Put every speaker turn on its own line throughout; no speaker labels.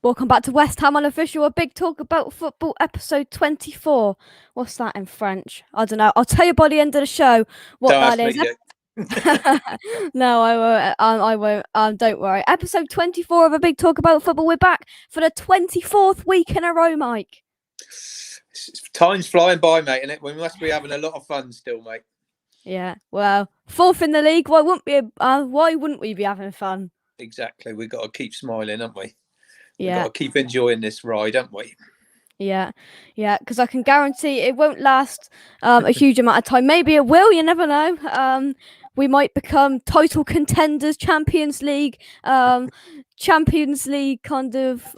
Welcome back to West Ham Unofficial, a big talk about football, episode 24. What's that in French? I don't know. I'll tell you by the end of the show what
Don't
that is. No, I won't. I won't. Don't worry. Episode 24 of a big talk about football. We're back for the 24th week in a row, Mike.
Time's flying by, mate, and we must be having a lot of fun still, mate.
Yeah. Well, fourth in the league. Why wouldn't we be having fun?
Exactly. We've got to keep smiling, haven't we?
Yeah.
We've got to keep enjoying this ride, haven't we?
Yeah, because I can guarantee it won't last a huge amount of time. Maybe it will, you never know. We might become title contenders, Champions League kind of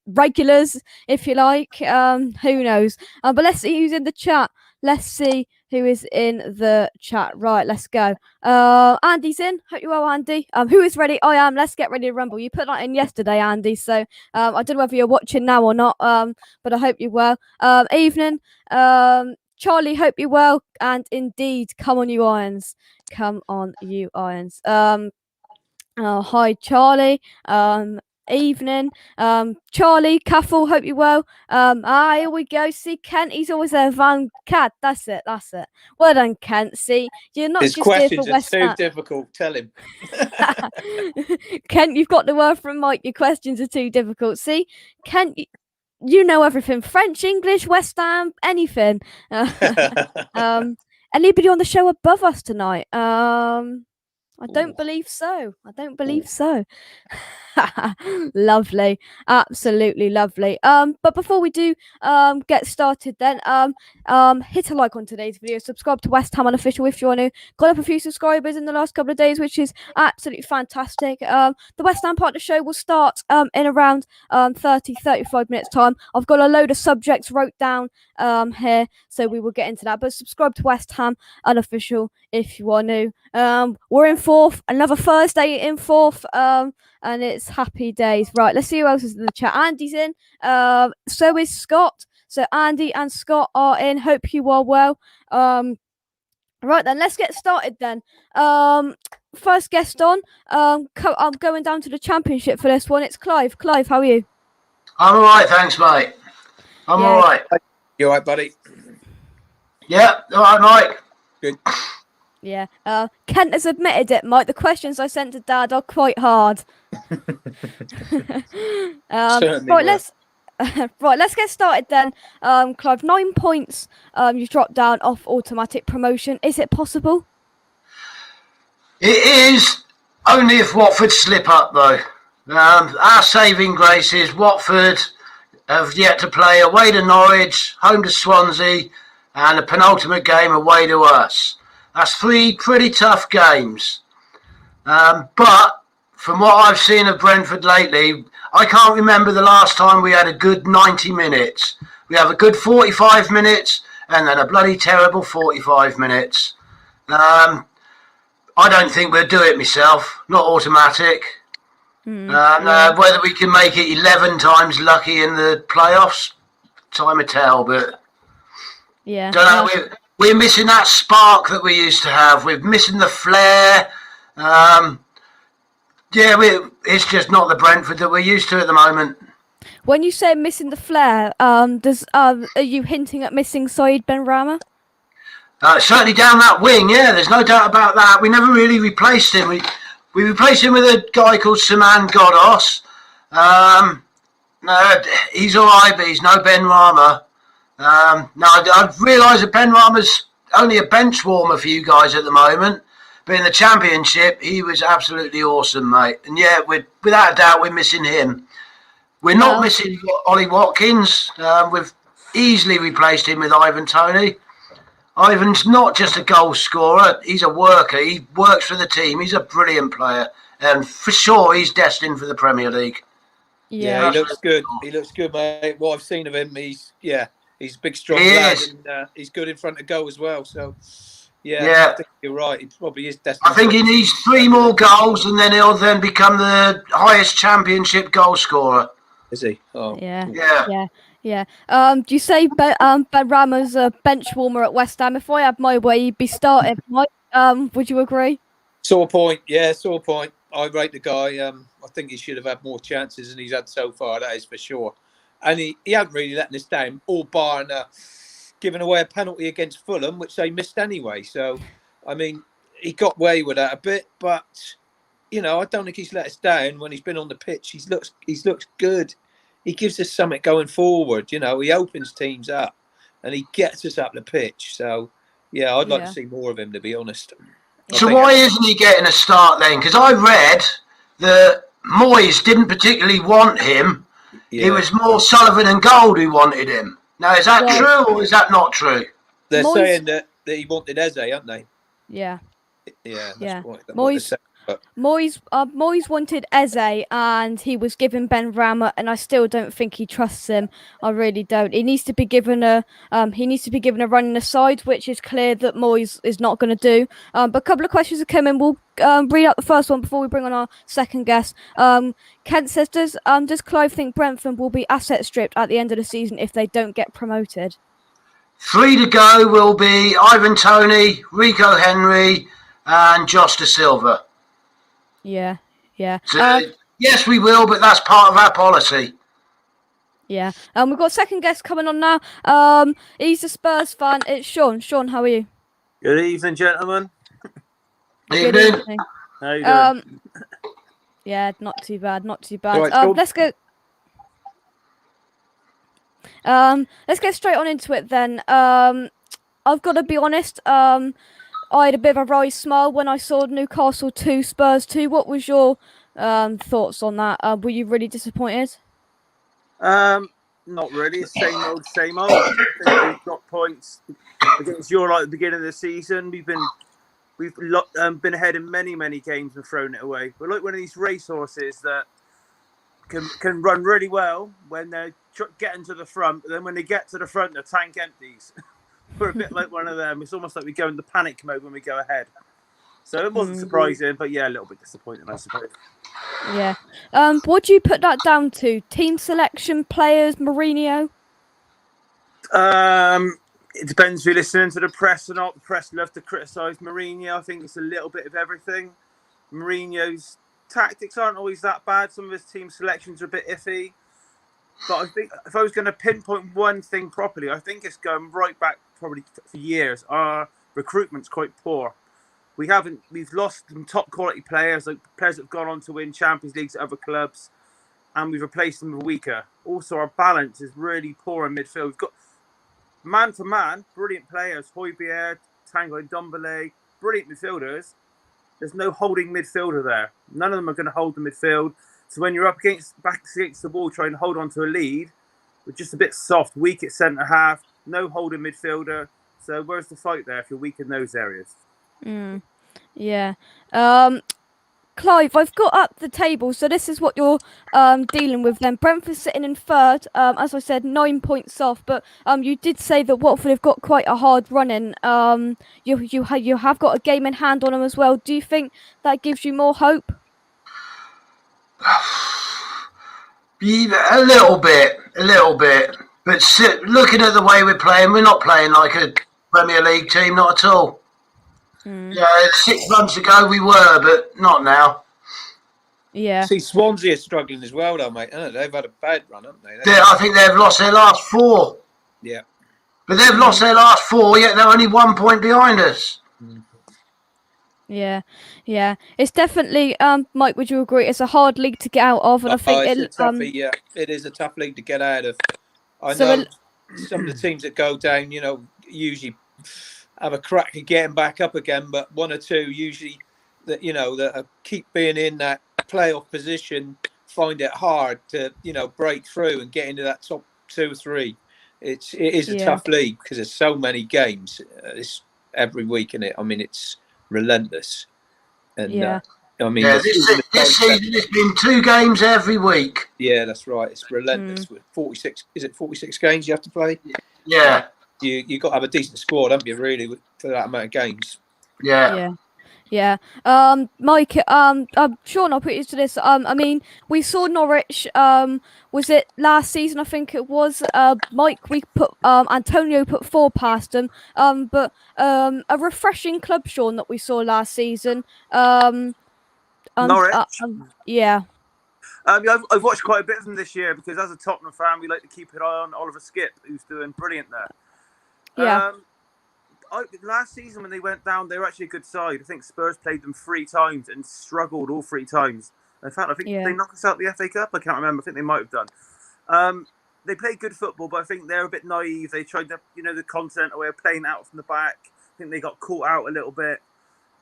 regulars, if you like. Who knows? But let's see who's in the chat. Let's see who is in the chat. Right, let's go. Andy's in. Hope you're well, Andy. Who is ready? I am. Let's get ready to rumble. You put that in yesterday, Andy. So I don't know whether you're watching now or not. But I hope you're well. Evening. Charlie, hope you're well. And indeed, come on, you Irons. Come on, you Irons. Hi, Charlie. Evening. Charlie, Caffel, hope you're well. Here we go. See, Kent, he's always there. Van Cat, that's it. Well done, Kent. See, you're not
His
just here for
questions
West
are too
Ham.
difficult. Tell him.
Kent, you've got the word from Mike. Your questions are too difficult. See, Kent, you know everything. French, English, West Ham, anything. Anybody on the show above us tonight? I don't believe so. Lovely. Absolutely lovely. But before we do get started then, hit a like on today's video, subscribe to West Ham Unofficial if you want to. Got up a few subscribers in the last couple of days, which is absolutely fantastic. The West Ham part of the show will start in around 35 minutes time. I've got a load of subjects wrote down here, so we will get into that. But subscribe to West Ham Unofficial if you want to. We're in fourth, another Thursday in fourth, and it's happy days. Right, let's see who else is in the chat. Andy's in, so is Scott. So Andy and Scott are in. Hope you are well. Right then, let's get started then. First guest on. I'm going down to the Championship for this one. It's Clive. Clive, how are you?
I'm all right, thanks, mate. I'm all right.
You all right, buddy?
Yeah, all right, Mike.
Good.
Yeah. Kent has admitted it, Mike. The questions I sent to Dad are quite hard. Right, let's get started then. Clive, 9 points. You've dropped down off automatic promotion. Is it possible?
It is, only if Watford slip up, though. Our saving grace is Watford have yet to play away to Norwich, home to Swansea, and a penultimate game away to us. That's 3 pretty tough games. But from what I've seen of Brentford lately, I can't remember the last time we had a good 90 minutes. We have a good 45 minutes and then a bloody terrible 45 minutes. I don't think we'll do it myself, not automatic. Whether we can make it 11 times lucky in the playoffs, time will tell, but
yeah.
Don't know, we're missing that spark that we used to have. We're missing the flair. It's just not the Brentford that we're used to at the moment.
When you say missing the flair, are you hinting at missing Said Benrahma?
Certainly down that wing, yeah. There's no doubt about that. We never really replaced him. We replaced him with a guy called Saman Ghoddos. No, he's all right, but he's no Benrahma. I realise that Benrahma's only a bench warmer for you guys at the moment, but in the Championship, he was absolutely awesome, mate. And yeah, without a doubt, we're missing him. We're not missing Ollie Watkins. We've easily replaced him with Ivan Toney. Ivan's not just a goal scorer, he's a worker. He works for the team. He's a brilliant player. And for sure, he's destined for the Premier League.
Yeah, he looks good. He looks good, mate. What I've seen of him, he's a big, strong lad, and he's good in front of goal as well. So, I think you're right. He probably is destined.
I think he needs 3 more goals, and then he'll then become the highest Championship goal scorer.
Is he? Oh,
Yeah. Do you say Benrahma's a bench warmer at West Ham? If I had my way, he'd be starting. Mike, would you agree?
Sore point. Yeah, sore point. I rate the guy. I think he should have had more chances than he's had so far. That is for sure. And he hasn't really letting us down, all barring giving away a penalty against Fulham, which they missed anyway. So, I mean, he got away with that a bit, but I don't think he's let us down when he's been on the pitch. He's looked good. He gives us something going forward. He opens teams up and he gets us up the pitch. So, yeah, I'd like to see more of him, to be honest.
So why isn't he getting a start then? Because I read that Moyes didn't particularly want him. Yeah. It was more Sullivan and Gold who wanted him. Now, is that true or is that not true?
They're saying that he wanted Eze, aren't they?
Yeah.
Yeah, that's right.
Moyes wanted Eze and he was given Ben Rama, and I still don't think he trusts him. I really don't. He needs to be given a run in the side, which is clear that Moyes is not going to do. But a couple of questions have come in. We'll read out the first one before we bring on our second guest. Kent says, does Clive think Brentford will be asset stripped at the end of the season if they don't get promoted?
3 to go will be Ivan Toney, Rico Henry, and Josh Da Silva.
Yeah.
So, yes, we will, but that's part of our policy.
Yeah. We've got second guest coming on now. He's a Spurs fan. It's Sean. Sean, how are you?
Good evening, gentlemen.
Good evening.
How you doing?
Yeah, not too bad.
Right,
let's go. Let's get straight on into it then. I've got to be honest. I had a bit of a wry smile when I saw Newcastle 2, Spurs 2. What was your thoughts on that? Were you really disappointed?
Not really. Same old. I think we've got points against Europe at the beginning of the season. We've been ahead in many games and thrown it away. We're like one of these racehorses that can run really well when they're getting to the front, but then when they get to the front, the tank empties. We're a bit like one of them. It's almost like we go into panic mode when we go ahead. So it wasn't surprising, but yeah, a little bit disappointing, I suppose.
Yeah. What do you put that down to? Team selection, players, Mourinho?
It depends if you're listening to the press or not. The press love to criticise Mourinho. I think it's a little bit of everything. Mourinho's tactics aren't always that bad. Some of his team selections are a bit iffy. But I think if I was going to pinpoint one thing properly, I think it's going right back probably for years. Our recruitment's quite poor. We've lost some top quality players, like players that have gone on to win Champions Leagues at other clubs, and we've replaced them with weaker. Also, our balance is really poor in midfield. We've got man for man, brilliant players, Højbjerg, Tanguy Ndombele, brilliant midfielders. There's no holding midfielder there. None of them are going to hold the midfield. So when you're back against the wall trying to hold on to a lead, we're just a bit soft, weak at centre half, no holding midfielder. So where's the fight there if you're weak in those areas?
Yeah. Clive, I've got up the table, so this is what you're dealing with then. Brentford sitting in third, as I said, 9 points off, but you did say that Watford have got quite a hard run in. You have got a game in hand on them as well. Do you think that gives you more hope?
A little bit. But looking at the way we're playing, we're not playing like a Premier League team, not at all. Yeah, 6 months ago we were, but not now.
Yeah.
See, Swansea are struggling as well, though, mate. They've had a bad run, haven't they?
I think they've lost their last 4.
Yeah.
But they've lost their last 4, yet they're only 1 point behind us.
Yeah. It's definitely, Mike, would you agree? It's a hard league to get out of, and I think
it is a tough league to get out of. I know some of the teams that go down, usually have a crack at getting back up again, but 1 or 2 usually that keep being in that playoff position find it hard to break through and get into that top 2 or 3. It is a tough league because there's so many games every week in it. I mean, it's relentless. And
this season it's been 2 games every week.
Yeah, that's right. It's relentless. With 46, is it 46 games you have to play?
Yeah.
You got to have a decent squad, haven't you? Really, for that amount of games.
Yeah.
Mike, Sean, I'll put you to this. I mean, we saw Norwich. Was it last season? I think it was. Mike, we put Antonio put 4 past them. But a refreshing club, Sean, that we saw last season.
Norwich.
Yeah.
Yeah, I've watched quite a bit of them this year because as a Tottenham fan, we like to keep an eye on Oliver Skipp, who's doing brilliant there.
Yeah.
Last season when they went down, they were actually a good side. I think Spurs played them 3 times and struggled all 3 times. In fact, I think they knocked us out the FA Cup. I can't remember. I think they might have done. They played good football, but I think they're a bit naive. They tried the continental way of playing out from the back. I think they got caught out a little bit.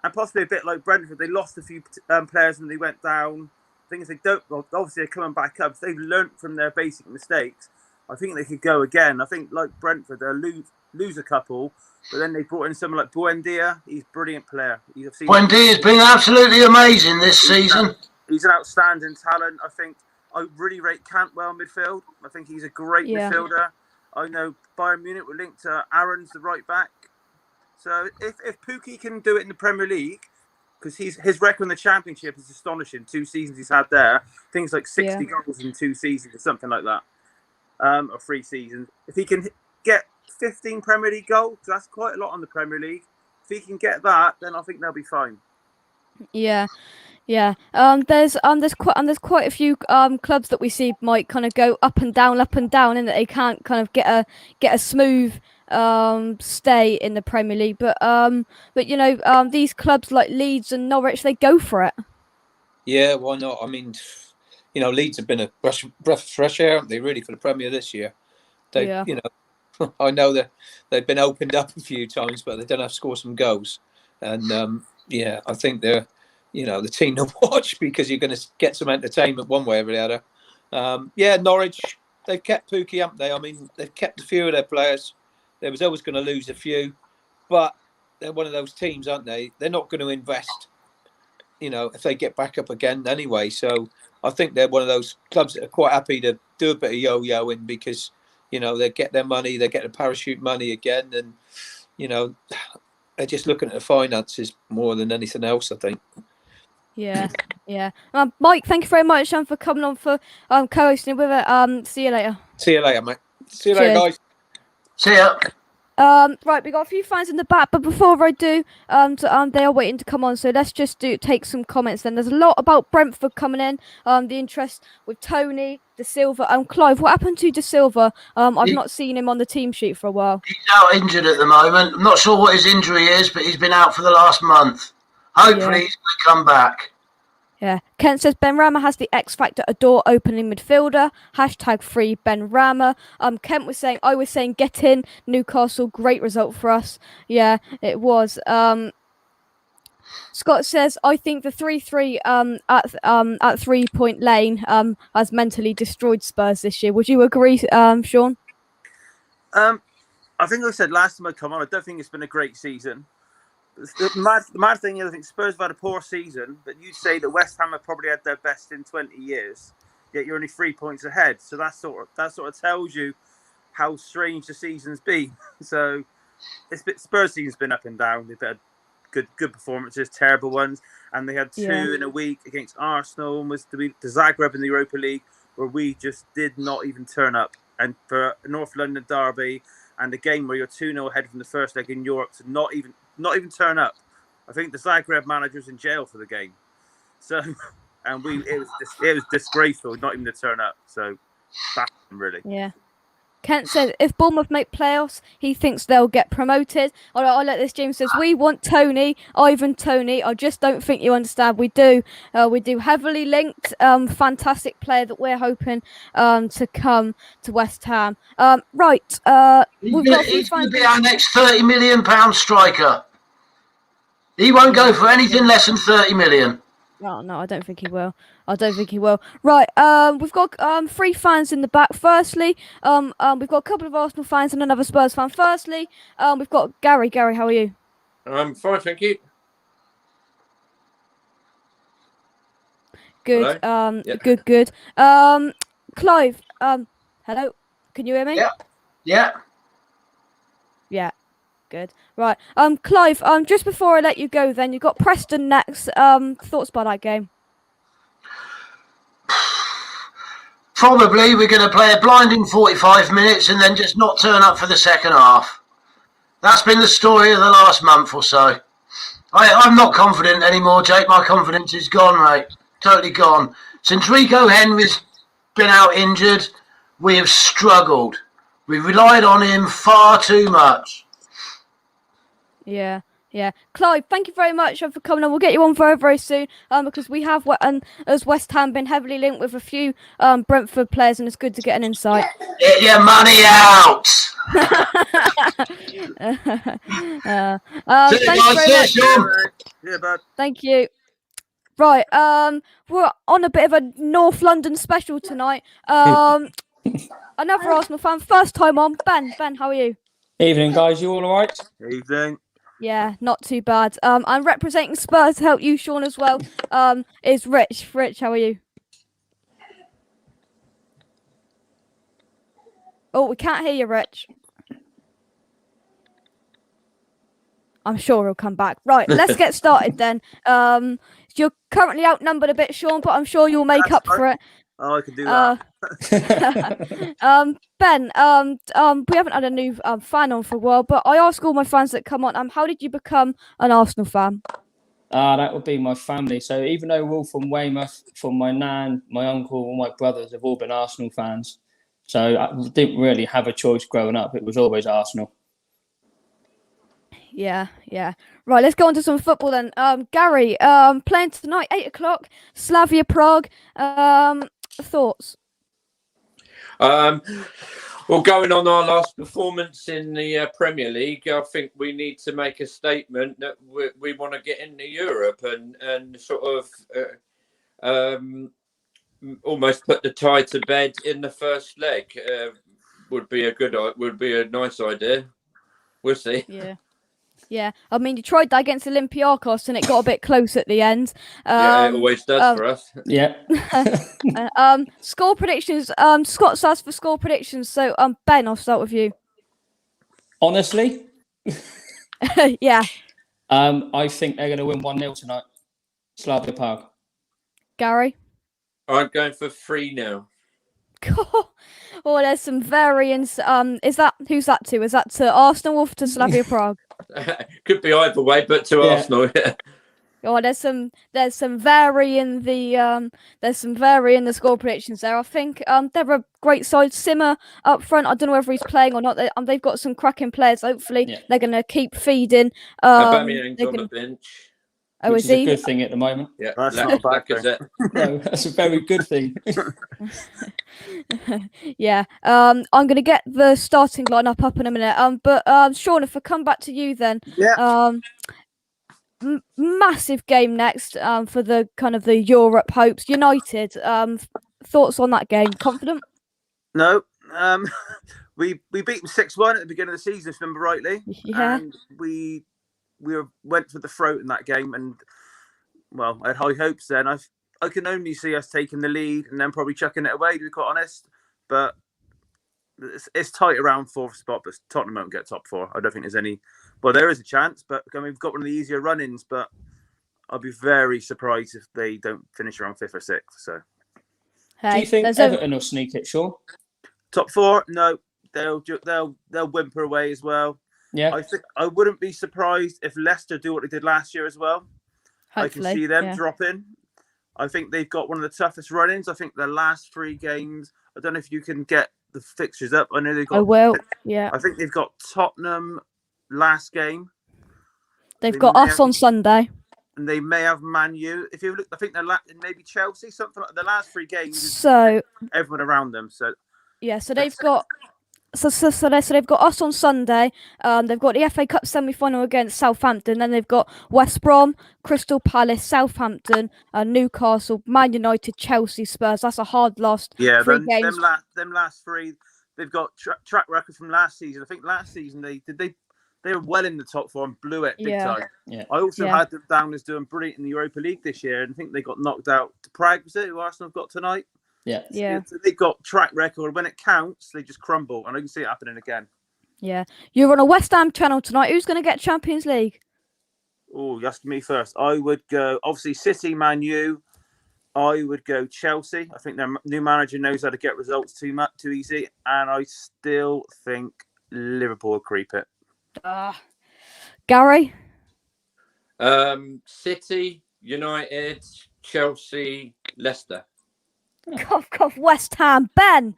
And possibly a bit like Brentford, they lost a few players when they went down. Things they don't. Well, obviously they're coming back up. So they've learnt from their basic mistakes. I think they could go again. I think like Brentford, they'll lose a couple, but then they brought in someone like Buendia. He's a brilliant player.
Buendia's been absolutely amazing this season.
He's an outstanding talent. I think I really rate Cantwell midfield. I think he's a great midfielder. I know Bayern Munich were linked to Aaron's the right back. So if Pukki can do it in the Premier League, because his record in the Championship is astonishing. 2 seasons he's had there, things like 60 goals in 2 seasons or something like that, or 3 seasons. If he can get 15 Premier League goals, that's quite a lot on the Premier League. If he can get that, then I think they'll be fine.
Yeah. Yeah. There's quite a few clubs that we see might kind of go up and down, and that they can't kind of get a smooth stay in the Premier League. But these clubs like Leeds and Norwich, they go for it.
Yeah, why not? I mean, Leeds have been a breath of fresh air, haven't they? Really, for the Premier this year. I know that they've been opened up a few times, but they don't have to score some goals. And I think they're the team to watch because you're going to get some entertainment one way or the other. Norwich, they've kept Pukki, haven't they? I mean, they've kept a few of their players. They was always going to lose a few, but they're one of those teams, aren't they? They're not going to invest, if they get back up again anyway. So I think they're one of those clubs that are quite happy to do a bit of yo-yoing because, they get their money, they get the parachute money again, and, they're just looking at the finances more than anything else, I think.
Yeah. Mike, thank you very much for coming on for co-hosting with it. See you later.
See you later, mate. See you later, guys.
See ya.
Right, we got a few fans in the back, but before I do, they are waiting to come on, so let's just take some comments then. There's a lot about Brentford coming in, the interest with Tony, De Silva, and Clive. What happened to De Silva? I've not seen him on the team sheet for a while.
He's out injured at the moment. I'm not sure what his injury is, but he's been out for the last month. Hopefully he's going to come back.
Yeah. Kent says Ben Rama has the X factor, a door opening midfielder. #free Ben Rama. Kent was saying, I was saying, get in Newcastle. Great result for us. Yeah, it was. Scott says, I think the 3-3 at 3 Point Lane has mentally destroyed Spurs this year. Would you agree, Sean?
I think I said last time I come on, I don't think it's been a great season. The mad thing is, I think Spurs have had a poor season, but you'd say that West Ham have probably had their best in 20 years. Yet you're only 3 points ahead, so that sort of tells you how strange the season's been. So Spurs season's been up and down. They've had good performances, terrible ones, and they had 2 in a week against Arsenal and was to be to Zagreb in the Europa League, where we just did not even turn up. And for a North London derby and a game where you're 2-0 ahead from the first leg in Europe to not even turn up. I think the Zagreb manager was in jail for the game. So, and it was disgraceful not even to turn up. So, that's really.
Yeah. Kent said, if Bournemouth make playoffs, he thinks they'll get promoted. I'll let this. James says, we want Tony, Ivan Tony. I just don't think you understand. We do heavily linked, fantastic player that we're hoping to come to West Ham. Right.
He's going to be our next £30 million striker. He won't go for anything less than 30 million.
No, I don't think he will. Right, we've got 3 fans in the back. Firstly, we've got a couple of Arsenal fans and another Spurs fan. Firstly, we've got Gary. Gary, how are you?
I'm fine, thank you.
Good.
Hello? Yeah.
Good. Clive, hello. Can you hear me?
Yeah.
Yeah. Good. Right. Clive, just before I let you go then, you've got Preston next. Thoughts about that game?
Probably we're going to play a blinding 45 minutes and then just not turn up for the second half. That's been the story of the last month or so. I'm not confident anymore, Jake. My confidence is gone, mate. Totally gone. Since Rico Henry's been out injured, we have struggled. We've relied on him far too much.
Yeah. Clive, thank you very much for coming on. We'll get you on very, very soon because we have, as West Ham, been heavily linked with a few Brentford players, and it's good to get an insight.
Get your money out!
Thank you very much.
Yeah, bud.
Thank you. Right, we're on a bit of a North London special tonight. Another Arsenal fan, first time on. Ben, how are you?
Evening, guys. You all right?
Evening.
Yeah, not too bad. I'm representing Spurs to help you, Sean, as well. Is Rich. Rich, how are you? Oh, we can't hear you, Rich. I'm sure he'll come back. Right, let's get started then. You're currently outnumbered a bit, Sean, but I'm sure you'll make up for it.
Oh, I can do that.
Ben, we haven't had a new fan on for a while, but I ask all my fans that come on, how did you become an Arsenal fan?
That would be my family. So even though we're all from Weymouth, from my nan, my uncle, all my brothers have all been Arsenal fans. So I didn't really have a choice growing up. It was always Arsenal.
Yeah. Right, let's go on to some football then. Gary, playing tonight, 8 o'clock, Slavia Prague. Thoughts?
Well, going on our last performance in the Premier League, I think we need to make a statement that we want to get into Europe and sort of almost put the tie to bed in the first leg. Would be a nice idea. We'll see.
Yeah. I mean, you tried that against Olympiacos and it got a bit close at the end.
Yeah, it always does for us.
Yeah.
Score predictions. Scott's asked for score predictions. So, Ben, I'll start with you.
Honestly?
Yeah.
I think they're going to win 1-0 tonight. Slavia Prague.
Gary?
I'm going for 3-0.
Oh, there's some variance. Who's that to? Is that to Arsenal or to Slavia Prague?
Could be either way, but to Arsenal. Yeah.
Oh, there's some vary in the score predictions there. I think they're a great side. Simmer up front. I don't know whether he's playing or not. They've got some cracking players. Hopefully, they're going to keep feeding.
Aubameyang's on the bench.
Oh,
which is a good thing at the moment.
Yeah,
that's not a bad thing.
No, that's a very good thing.
Yeah. I'm going to get the starting lineup up in a minute. But Sean, if I come back to you then.
Yeah.
Massive game next. For the kind of the Europe hopes. United. Thoughts on that game? Confident?
No. We beat them 6-1 at the beginning of the season, if I remember rightly.
Yeah.
And we went for the throat in that game, and well, I had high hopes then. I can only see us taking the lead and then probably chucking it away, to be quite honest. But it's tight around fourth spot, but Tottenham won't get top four. I don't think there's any. Well, there is a chance, but I mean, we've got one of the easier run-ins. But I'll be very surprised if they don't finish around fifth or sixth. So,
do you think Everton will sneak it, Sean?
Top four? No, they'll whimper away as well.
Yeah,
I think I wouldn't be surprised if Leicester do what they did last year as well.
Hopefully,
I can see them dropping. I think they've got one of the toughest run-ins. I think the last 3 games. I don't know if you can get the fixtures up. I know they've got.
I will. Yeah.
I think they've got Tottenham last game.
They've got us on Sunday.
And they may have Man U. If you look, I think they're maybe Chelsea, something like the last 3 games.
So
everyone around them. So
yeah. So they've got. So they've got us on Sunday. They've got the FA Cup semi-final against Southampton. Then they've got West Brom, Crystal Palace, Southampton, Newcastle, Man United, Chelsea, Spurs. That's a hard last 3 games.
Them last 3, they've got track record from last season. I think last season they were well in the top 4 and blew it big time.
Yeah.
I also had them down as doing brilliant in the Europa League this year, and I think they got knocked out to Prague. Was it who Arsenal have got tonight?
Yeah.
So they've got track record. When it counts, they just crumble, and I can see it happening again.
Yeah. You're on a West Ham channel tonight. Who's going to get Champions League?
Oh, you asked me first. I would go, obviously, City, Man U. I would go Chelsea. I think their new manager knows how to get results too easy, and I still think Liverpool will creep it.
Gary?
City, United, Chelsea, Leicester.
Cough, cough, West Ham. Ben.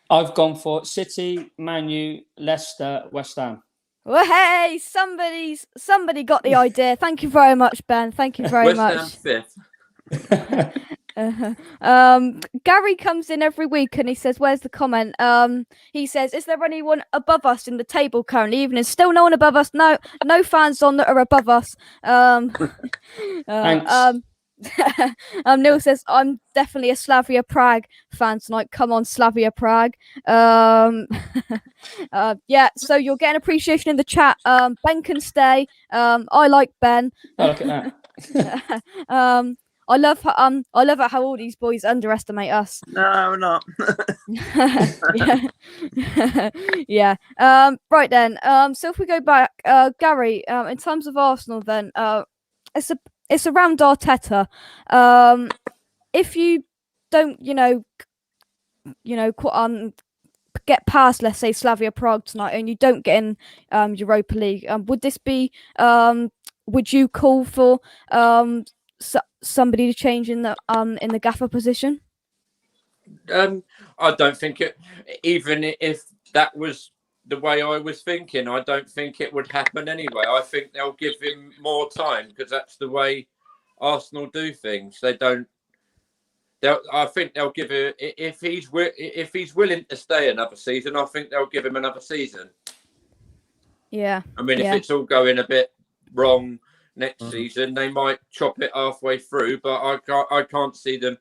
I've gone for City, Man U, Leicester, West Ham.
Well, hey, somebody got the idea. Thank you very much, Ben. Thank you very
West Ham
much.
5th.
Gary comes in every week and he says, "Where's the comment?" He says, "Is there anyone above us in the table currently?" Even there's still no one above us. No fans on that are above us.
Thanks.
Neil says, "I'm definitely a Slavia Prague fan tonight. Come on, Slavia Prague." Yeah. So you're getting appreciation in the chat. Ben can stay. I like Ben.
Oh, look at that.
I love how all these boys underestimate us.
No, we're not.
Yeah. Yeah. Right then. So if we go back, Gary, in terms of Arsenal, then it's around Arteta. If you don't, get past, let's say, Slavia Prague tonight, and you don't get in Europa League, would you call for somebody to change in the gaffer position?
I don't think it. Even if that was the way I was thinking, I don't think it would happen anyway. I think they'll give him more time because that's the way Arsenal do things. They don't. I think they'll give it if he's willing to stay another season. I think they'll give him another season.
Yeah.
I mean,
yeah.
if it's all going a bit wrong next season, they might chop it halfway through. But I can't see them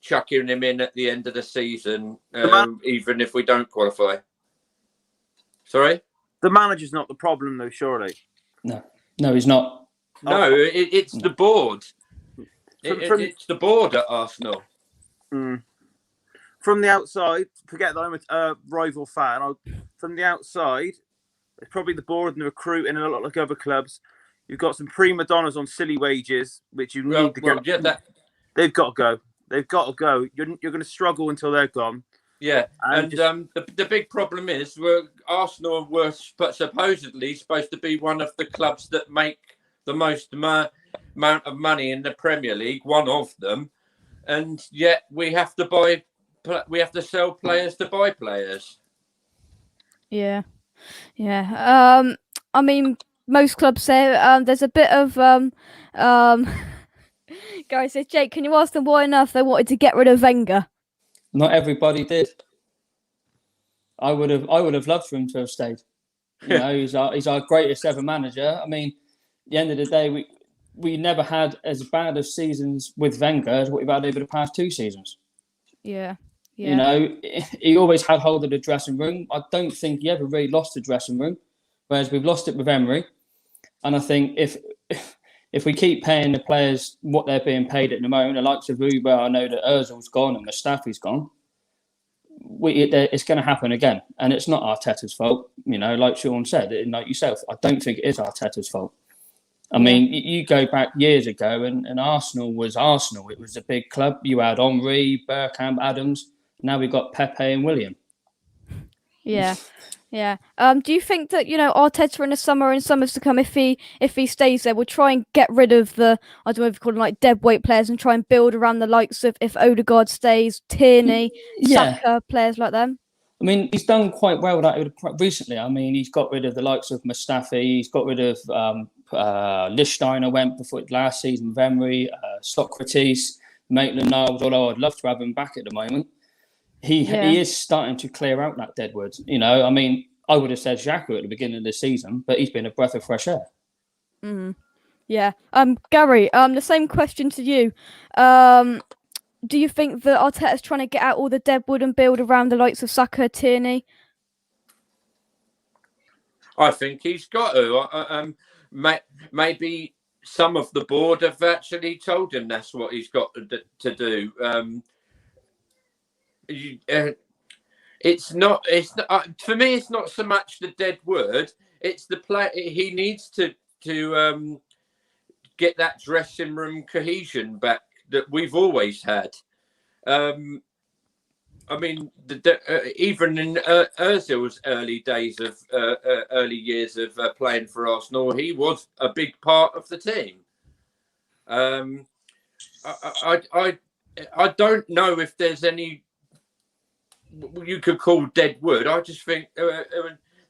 chucking him in at the end of the season, even if we don't qualify. Sorry?
The manager's not the problem, though, surely.
No, he's not.
No, it's the board. It's the board at Arsenal.
From the outside, forget that I'm a rival fan. From the outside, it's probably the board and the recruiting and a lot like other clubs. You've got some prima donnas on silly wages, which you need to get.
Yeah,
they've got to go. They've got to go. You're going to struggle until they're gone.
Yeah, and the big problem is Arsenal were supposedly supposed to be one of the clubs that make the most amount of money in the Premier League, one of them, and yet we have to sell players to buy players.
Yeah. I mean, most clubs say there's a bit of Gary says, "Jake, can you ask them why enough they wanted to get rid of Wenger?"
Not everybody did. I would have loved for him to have stayed. He's our greatest ever manager. I mean, at the end of the day, we never had as bad of seasons with Wenger as what we've had over the past 2 seasons.
Yeah.
He always had hold of the dressing room. I don't think he ever really lost the dressing room, whereas we've lost it with Emery. And I think if we keep paying the players what they're being paid at the moment, the likes of Uber, I know that Ozil's gone and Mustafi's gone, it's going to happen again. And it's not Arteta's fault. Like Sean said, like yourself, I don't think it is Arteta's fault. I mean, you go back years ago and Arsenal was Arsenal. It was a big club. You had Henry, Bergkamp, Adams. Now we've got Pepe and William.
Yeah. Do you think that Arteta in the summer and summers to come, if he stays there, will try and get rid of the, I don't know if you call them like dead weight players, and try and build around the likes of, if Odegaard stays, Tierney, Saka, players like them?
I mean, he's done quite well with that recently. I mean, he's got rid of the likes of Mustafi. He's got rid of Lichtsteiner went before last season with Emery, Socrates, Maitland-Niles, although I'd love to have him back at the moment. He is starting to clear out that deadwood. I mean, I would have said Xhaka at the beginning of the season, but he's been a breath of fresh air.
Mm-hmm. Yeah. Gary, the same question to you. Do you think that Arteta's trying to get out all the deadwood and build around the likes of Saka, Tierney?
I think he's got to. Maybe some of the board have actually told him that's what he's got to do. It's not for me. It's not so much the dead word. It's the play. He needs to get that dressing room cohesion back that we've always had.
I mean, even in Ozil's early days of early years of playing for Arsenal, he was a big part of the team. I don't know if there's any you could call dead wood. I just think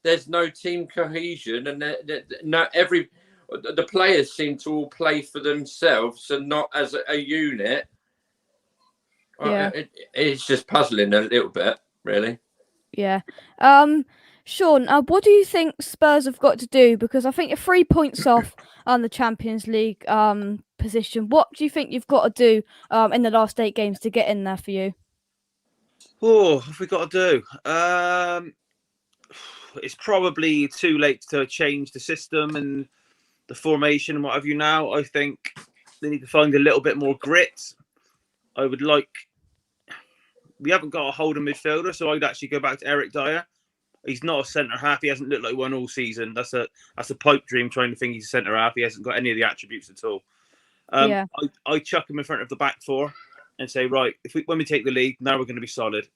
there's no team cohesion, and not the players seem to all play for themselves and not as a unit.
Yeah.
It's just puzzling a little bit, really.
Yeah. Sean, what do you think Spurs have got to do? Because I think you're 3 points off on the Champions League position. What do you think you've got to do in the last 8 games to get in there for you?
Oh, what have we got to do? It's probably too late to change the system and the formation and what have you now. I think they need to find a little bit more grit. I would like... We haven't got a holding midfielder, so I'd actually go back to Eric Dyer. He's not a centre-half. He hasn't looked like one all season. That's a pipe dream trying to think he's a centre-half. He hasn't got any of the attributes at all. I chuck him in front of the back four and say, right, when we take the lead, now we're going to be solid.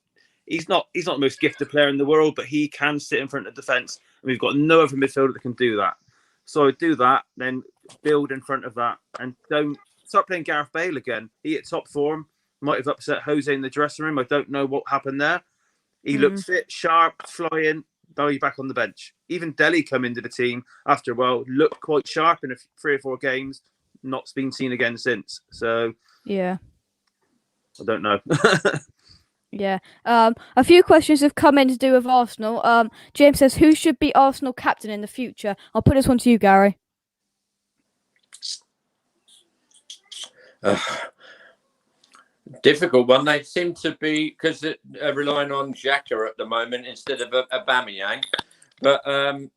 He's not the most gifted player in the world, but he can sit in front of defence, and we've got no other midfielder that can do that. So I do that, then build in front of that, and don't start playing Gareth Bale again. He at top form might have upset Jose in the dressing room. I don't know what happened there. He looked fit, sharp, flying. Now he's back on the bench. Even Dele come into the team after a while, looked quite sharp in 3 or 4 games. Not been seen again since. So
yeah,
I don't know.
Yeah. A few questions have come in to do with Arsenal. James says, who should be Arsenal captain in the future? I'll put this one to you, Gary.
Difficult one. They seem to be, because relying on Xhaka at the moment instead of Aubameyang. But a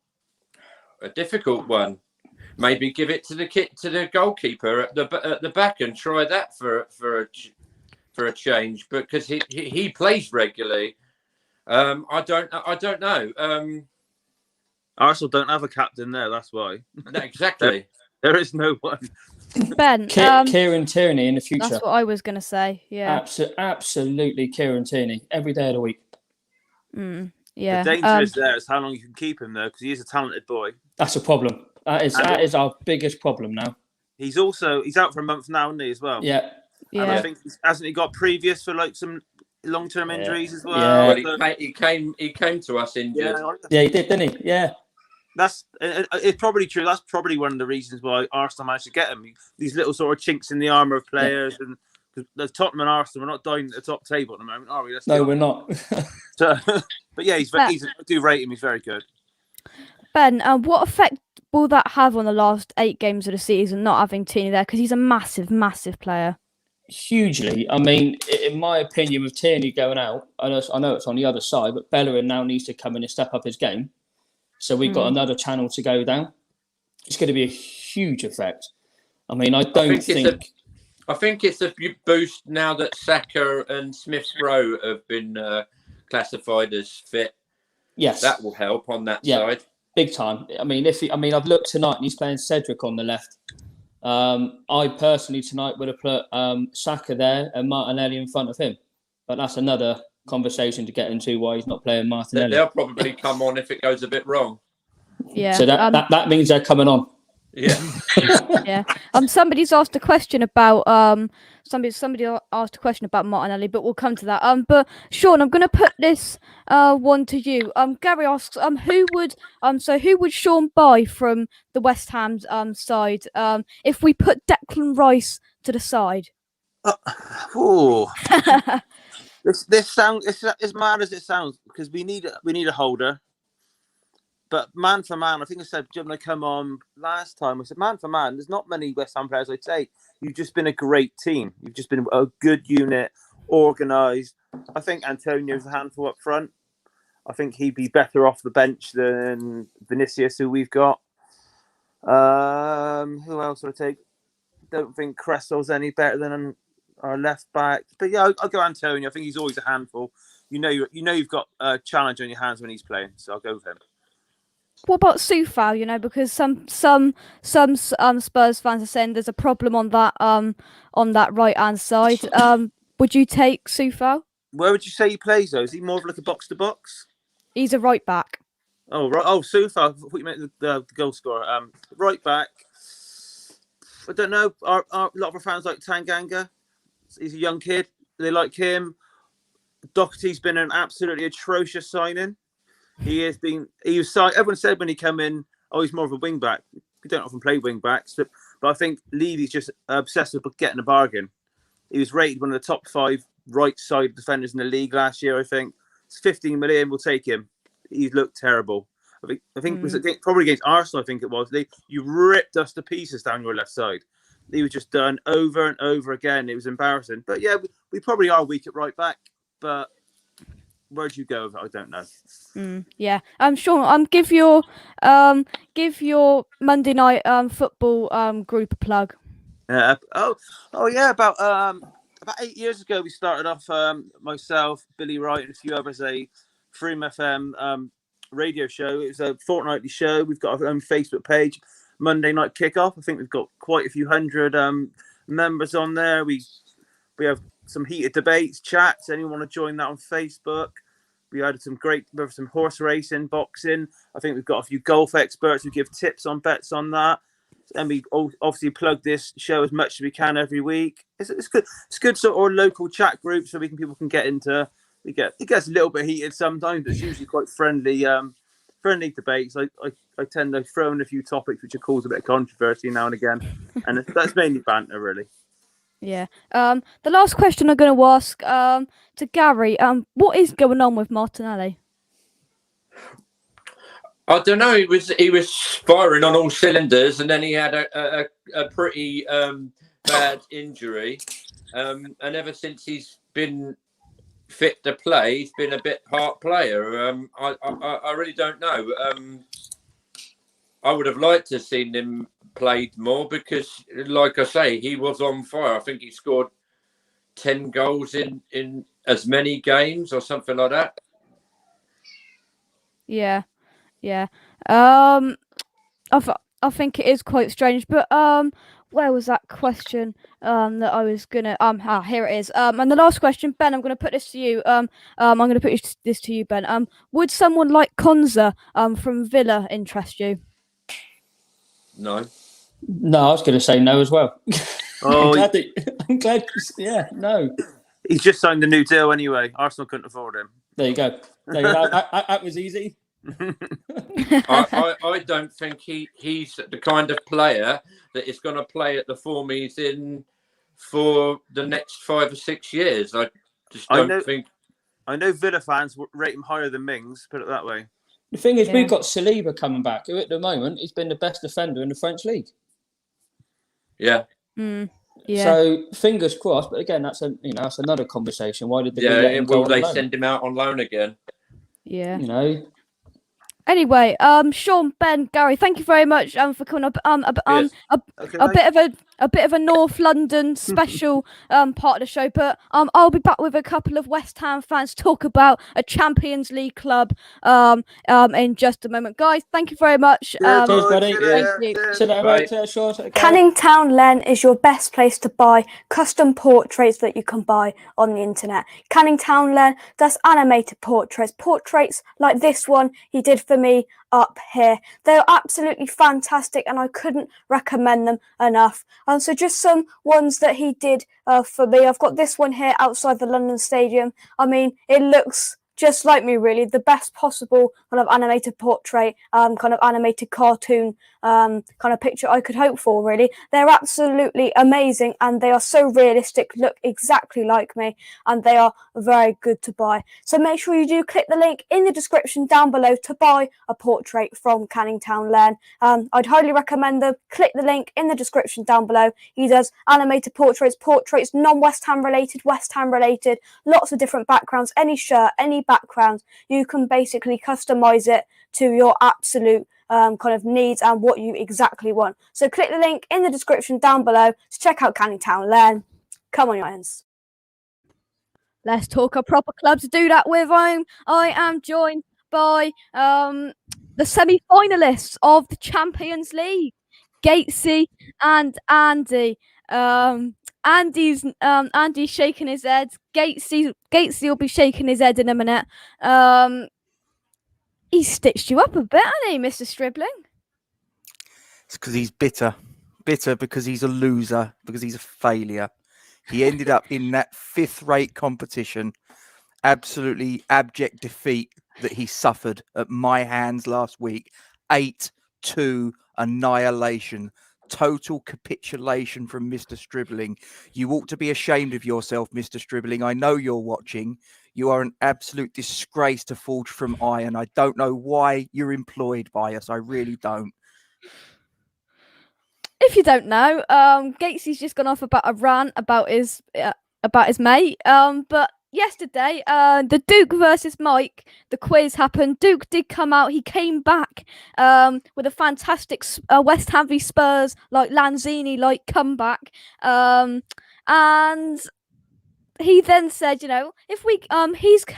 difficult one. Maybe give it to the goalkeeper at the back and try that for a change, because he plays regularly. I don't know.
Arsenal don't have a captain there. That's why.
No, exactly.
There is no one.
Ben,
Kieran Tierney in the future.
That's what I was going to say. Yeah,
absolutely, Kieran Tierney every day of the week.
Yeah.
The danger is there is how long you can keep him there, because he is a talented boy.
That's a problem. That is our biggest problem now.
He's out for a month now, isn't he, as well?
Yeah.
And I think hasn't he got previous for like some long-term injuries as well?
Yeah.
Well, he came to us injured.
Yeah, he did, didn't he? Yeah.
It's probably true. That's probably one of the reasons why Arsenal managed to get him. These little sort of chinks in the armour of players, and the Tottenham and Arsenal, we're not dying at the top table at the moment, are we?
We're not.
So, but yeah, I do rate him. He's very good.
Ben, what effect will that have on the last 8 games of the season, not having Tierney there? Because he's a massive, massive player.
Hugely. I mean, in my opinion, with Tierney going out, I know it's on the other side, but Bellerin now needs to come in and step up his game. So we've got another channel to go down. It's going to be a huge effect. I mean, I think
it's a boost now that Saka and Smith Rowe have been classified as fit.
Yes,
that will help on that side.
Big time. I mean, I've looked tonight and he's playing Cedric on the left. I personally tonight would have put Saka there and Martinelli in front of him, but that's another conversation to get into why he's not playing Martinelli.
They'll probably come on if it goes a bit wrong.
Yeah.
So that means they're coming on.
Yeah.
Yeah. Somebody's asked a question about somebody asked a question about Martinelli, but we'll come to that. But Sean, I'm going to put this one to you. Gary asks, who would Sean buy from the West Ham's side if we put Declan Rice to the side?
This sounds as mad as it sounds, because we need a holder. But man for man, I think I said when I come on last time, I said man for man, there's not many West Ham players I'd say. You've just been a great team. You've just been a good unit, organised. I think Antonio's a handful up front. I think he'd be better off the bench than Vinicius, who we've got. Who else would I take? Don't think Cressel's any better than our left back. But yeah, I'll go Antonio. I think he's always a handful. You've got a challenge on your hands when he's playing, so I'll go with him.
What about Soufal? Because some Spurs fans are saying there's a problem on that right hand side. Would you take Soufal?
Where would you say he plays though? Is he more of like a box to box?
He's a right back.
Oh right. Oh, so far I thought you meant the goal scorer. Right back. I don't know. A lot of our fans like Tanganga. He's a young kid. They like him. Doherty's been an absolutely atrocious signing. He was signed. Everyone said when he came in, oh, he's more of a wing back. We don't often play wing backs, but I think Levy's just obsessed with getting a bargain. He was rated one of the top 5 right side defenders in the league last year. I think it's 15 million. We'll take him. He looked terrible. I think it was probably against Arsenal. I think it was. You ripped us to pieces down your left side. He was just done over and over again. It was embarrassing. But yeah, we probably are weak at right back. But where'd you go? I don't know.
Yeah. Sean, give your Monday night football group a plug.
Oh yeah. About 8 years ago, we started off myself, Billy Wright, and a few others a Freedom FM radio show. It was a fortnightly show. We've got our own Facebook page, Monday Night Kickoff. I think we've got quite a few hundred members on there. We have some heated debates, chats. Anyone want to join that on Facebook? We had some horse racing, boxing. I think we've got a few golf experts who give tips on bets on that. And we obviously plug this show as much as we can every week. It's good. It's good sort of local chat group so people can get into. It gets a little bit heated sometimes, but it's usually quite friendly debates. I tend to throw in a few topics which cause a bit of controversy now and again, and that's mainly banter, really.
Yeah. The last question I'm going to ask to Gary. What is going on with Martinelli?
I don't know. He was firing on all cylinders, and then he had a pretty bad injury, and ever since he's been fit to play, he's been a bit part player. I really don't know. I would have liked to have seen him played more because, like I say, he was on fire. I think he scored 10 goals in as many games or something like that.
Yeah. I think it is quite strange, but where was that question that I was gonna here it is. And the last question, Ben, I'm gonna put this to you. I'm gonna put this to you, Ben. Would someone like Konza from Villa interest you?
No,
I was going to say no as well.
Oh,
I'm glad. Yeah, no.
He's just signed a new deal anyway. Arsenal couldn't afford him.
There you go. That was easy.
I don't think he's the kind of player that is going to play at the form he's in for the next 5 or 6 years. I just don't think.
I know Villa fans rate him higher than Mings. Put it that way.
The thing is, we've got Saliba coming back, who at the moment he's been the best defender in the French league.
Yeah.
Yeah.
So fingers crossed, but again, that's another conversation. Why did they let him go on loan?
Send him out on loan again?
Yeah. Anyway, Sean, Ben, Gary, thank you very much for coming up. A bit of a North London special part of the show, but I'll be back with a couple of West Ham fans to talk about a Champions League club in just a moment. Guys, thank you very much.
Cheers, buddy.
Thank you.
Canning Town Len is your best place to buy custom portraits that you can buy on the internet. Canning Town Len does animated portraits like this one he did for me up here. They're absolutely fantastic and I couldn't recommend them enough. So just some ones that he did for me. I've got this one here outside the London Stadium. I mean, it looks just like me, really. The best possible kind of animated portrait, kind of animated cartoon kind of picture I could hope for, really. They're absolutely amazing and they are so realistic, look exactly like me, and they are very good to buy. So make sure you do click the link in the description down below to buy a portrait from Canning Town Len. I'd highly recommend them. Click the link in the description down below. He does animated portraits, non-West Ham related, West Ham related, lots of different backgrounds, any shirt, any background. You can basically customize it to your absolute kind of needs and what you exactly want. So click the link in the description down below to check out Canning Town Len. Come on, Irons.
Let's talk a proper club to do that with. I am joined by the semi-finalists of the Champions League, Gatesy and Andy. Andy's shaking his head. Gatesy will be shaking his head in a minute. He stitched you up a bit, hasn't he, Mr. Stribling?
It's because he's bitter because he's a loser, because he's a failure. He ended up in that 5th-rate competition, absolutely abject defeat that he suffered at my hands last week. 8-2 annihilation. Total capitulation from Mr. Stribling. You ought to be ashamed of yourself, Mr. Stribling. I know you're watching. You are an absolute disgrace to Forge from Iron. I don't know why you're employed by us. I really don't.
If you don't know, Gatesy's just gone off about a rant about his mate. But yesterday, the Duke versus Mike, the quiz happened. Duke did come out. He came back with a fantastic West Ham v Spurs, like Lanzini, like comeback. And he then said, if we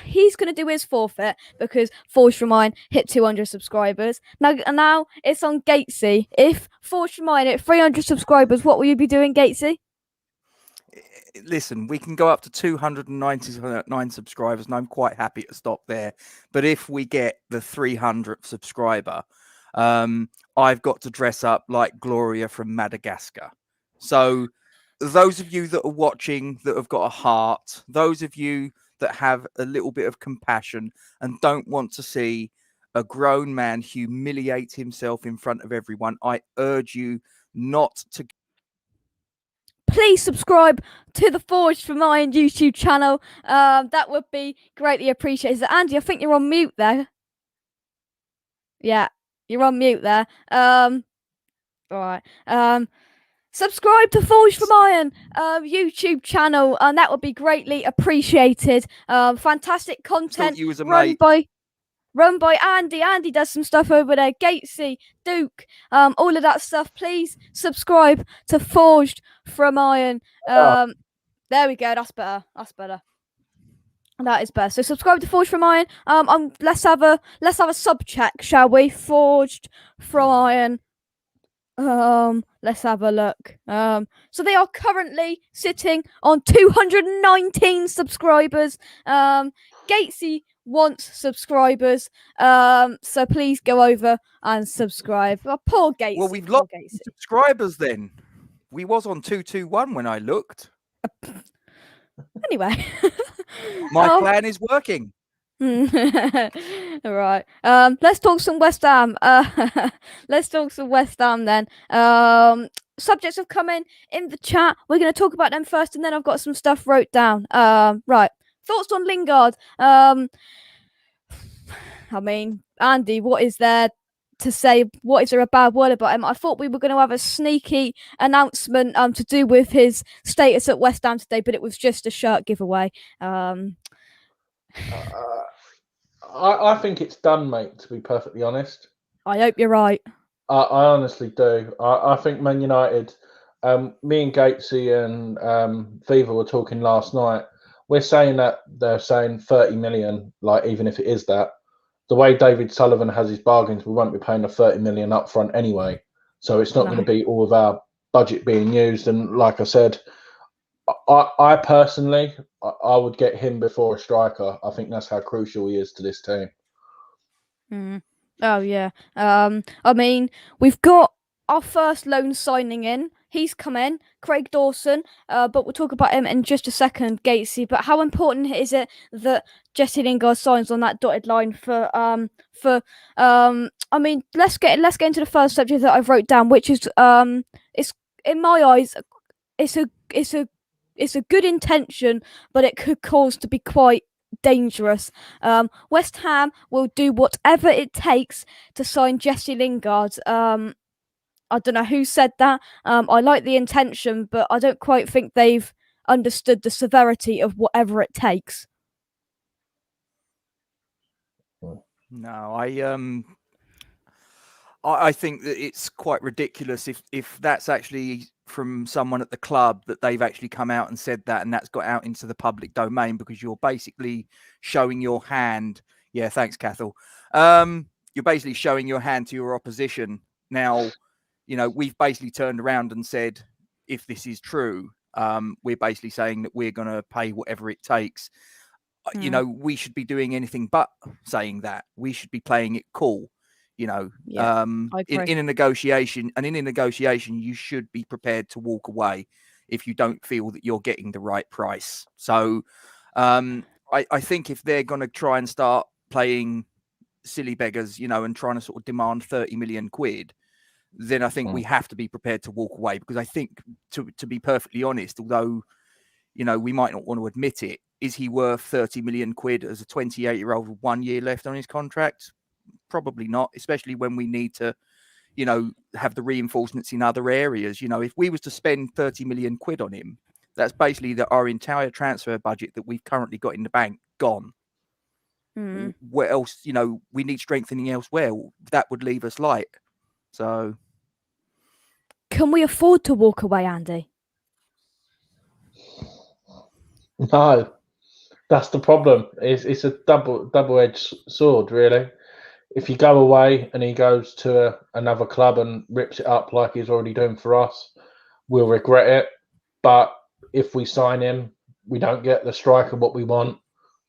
he's gonna do his forfeit because Forge from Mine hit 200 subscribers. Now it's on Gatesy. If Forge from Mine hit 300 subscribers, what will you be doing, Gatesy?
Listen, we can go up to 299 subscribers, and I'm quite happy to stop there. But if we get the 300th subscriber, I've got to dress up like Gloria from Madagascar. So those of you that are watching that have got a heart, those of you that have a little bit of compassion and don't want to see a grown man humiliate himself in front of everyone, I urge you not to.
Please subscribe to the Forged from Iron YouTube channel. That would be greatly appreciated. Andy, I think you're on mute there. Yeah, you're on mute there. All right. Subscribe to Forged from Iron YouTube channel, and that would be greatly appreciated. Fantastic content
You as a
run
mate.
by Andy. Andy does some stuff over there. Gatesy, Duke, all of that stuff. Please subscribe to Forged from Iron. There we go. That's better. That is better. So subscribe to Forged from Iron. Let's have a sub check, shall we? Forged from Iron. Let's have a look. So they are currently sitting on 219 subscribers. Gatesy wants subscribers. So please go over and subscribe. Oh, poor Gatesy.
Well, we've lost subscribers then. We was on 221 when I looked.
Anyway.
My plan is working.
All right. Let's talk some West Ham. Let's talk some West Ham then. Subjects have come in the chat. We're going to talk about them first, and then I've got some stuff wrote down. Right. Thoughts on Lingard? I mean, Andy, what is there to say? What is there a bad word about him? I thought we were going to have a sneaky announcement to do with his status at West Ham today, but it was just a shirt giveaway.
I think it's done, mate, to be perfectly honest.
I hope you're right.
I honestly do. I think Man United, me and Gatesy and Viva were talking last night. We're saying that they're saying 30 million, like even if it is that. The way David Sullivan has his bargains, we won't be paying the 30 million up front anyway. So it's not going to be all of our budget being used. And like I said, I personally, I would get him before a striker. I think that's how crucial he is to this team.
Oh yeah. I mean, we've got our first loan signing in. He's come in, Craig Dawson. But we'll talk about him in just a second, Gatesy. But how important is it that Jesse Lingard signs on that dotted line for? I mean, let's get into the first subject that I've wrote down, which is it's in my eyes, it's a good intention, but it could cause to be quite dangerous. West Ham will do whatever it takes to sign Jesse Lingard. I don't know who said that. I like the intention, but I don't quite think they've understood the severity of whatever it takes.
No, I think that it's quite ridiculous if that's actually from someone at the club that they've actually come out and said that, and that's got out into the public domain, because you're basically showing your hand. Yeah, thanks, Cathal. You're basically showing your hand to your opposition. Now, we've basically turned around and said, if this is true, we're basically saying that we're going to pay whatever it takes. You
Mm.
know, we should be doing anything but saying that. We should be playing it cool. You know,
Yeah, I agree.
in a negotiation, you should be prepared to walk away if you don't feel that you're getting the right price. So I think if they're going to try and start playing silly beggars, you know, and trying to sort of demand 30 million quid, then I think we have to be prepared to walk away, because I think, to be perfectly honest, although, you know, we might not want to admit it, is he worth 30 million quid as a 28-year-old with 1 year left on his contract? Probably not, especially when we need to, you know, have the reinforcements in other areas. You know, if we was to spend 30 million quid on him, that's basically our entire transfer budget that we've currently got in the bank gone.
Mm.
Where else, you know, we need strengthening elsewhere. That would leave us light. So,
Can we afford to walk away, Andy?
No, that's the problem. It's a double-edged sword, really. If you go away and he goes to another club and rips it up like he's already doing for us, we'll regret it. But if we sign him, we don't get the striker what we want.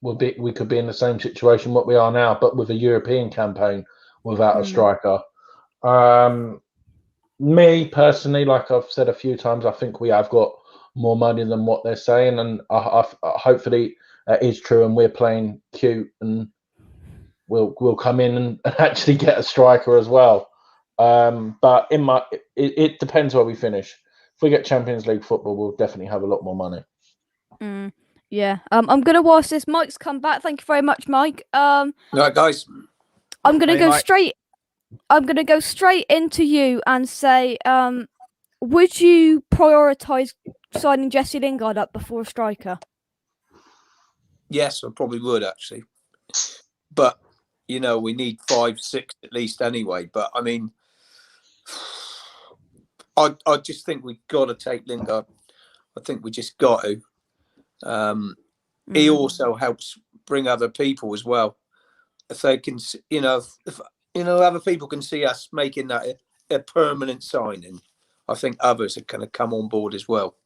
We could be in the same situation what we are now, but with a European campaign without a striker. Me personally, like I've said a few times, I think we have got more money than what they're saying, and hopefully that is true, and we're playing cute, and we'll come in and actually get a striker as well. But it depends where we finish. If we get Champions League football, we'll definitely have a lot more money.
Yeah. I'm gonna watch this. Mike's come back. Thank you very much, Mike.
Right, guys.
I'm gonna
Hey,
go
Mike.
straight. I'm gonna go straight into you and say, would you prioritise signing Jesse Lingard up before a striker?
Yes, I probably would, actually. But, you know, we need 5, 6 at least anyway. But, I mean, I just think we've got to take Lingard. I think we just got to. He also helps bring other people as well. If they can, you know, if other people can see us making that a permanent signing, I think others are going to come on board as well.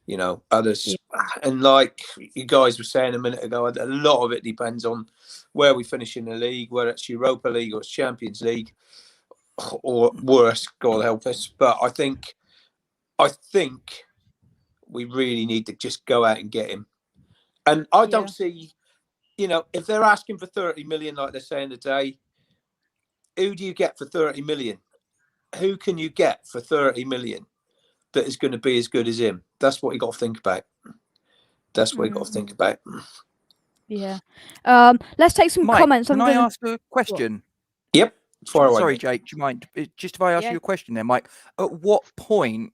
You know, others, and like you guys were saying a minute ago, a lot of it depends on where we finish in the league, whether it's Europa League or it's Champions League, or worse, God help us. But I think we really need to just go out and get him. And I don't see, you know, if they're asking for 30 million, like they're saying today, who do you get for 30 million? Who can you get for 30 million that is going to be as good as him? That's what you got to think about. That's what you got to think about.
Yeah. Let's take some
Mike,
comments.
can I ask a question?
Yep.
Sorry, Jake. Do you mind? Just if I ask you a question there, Mike. At what point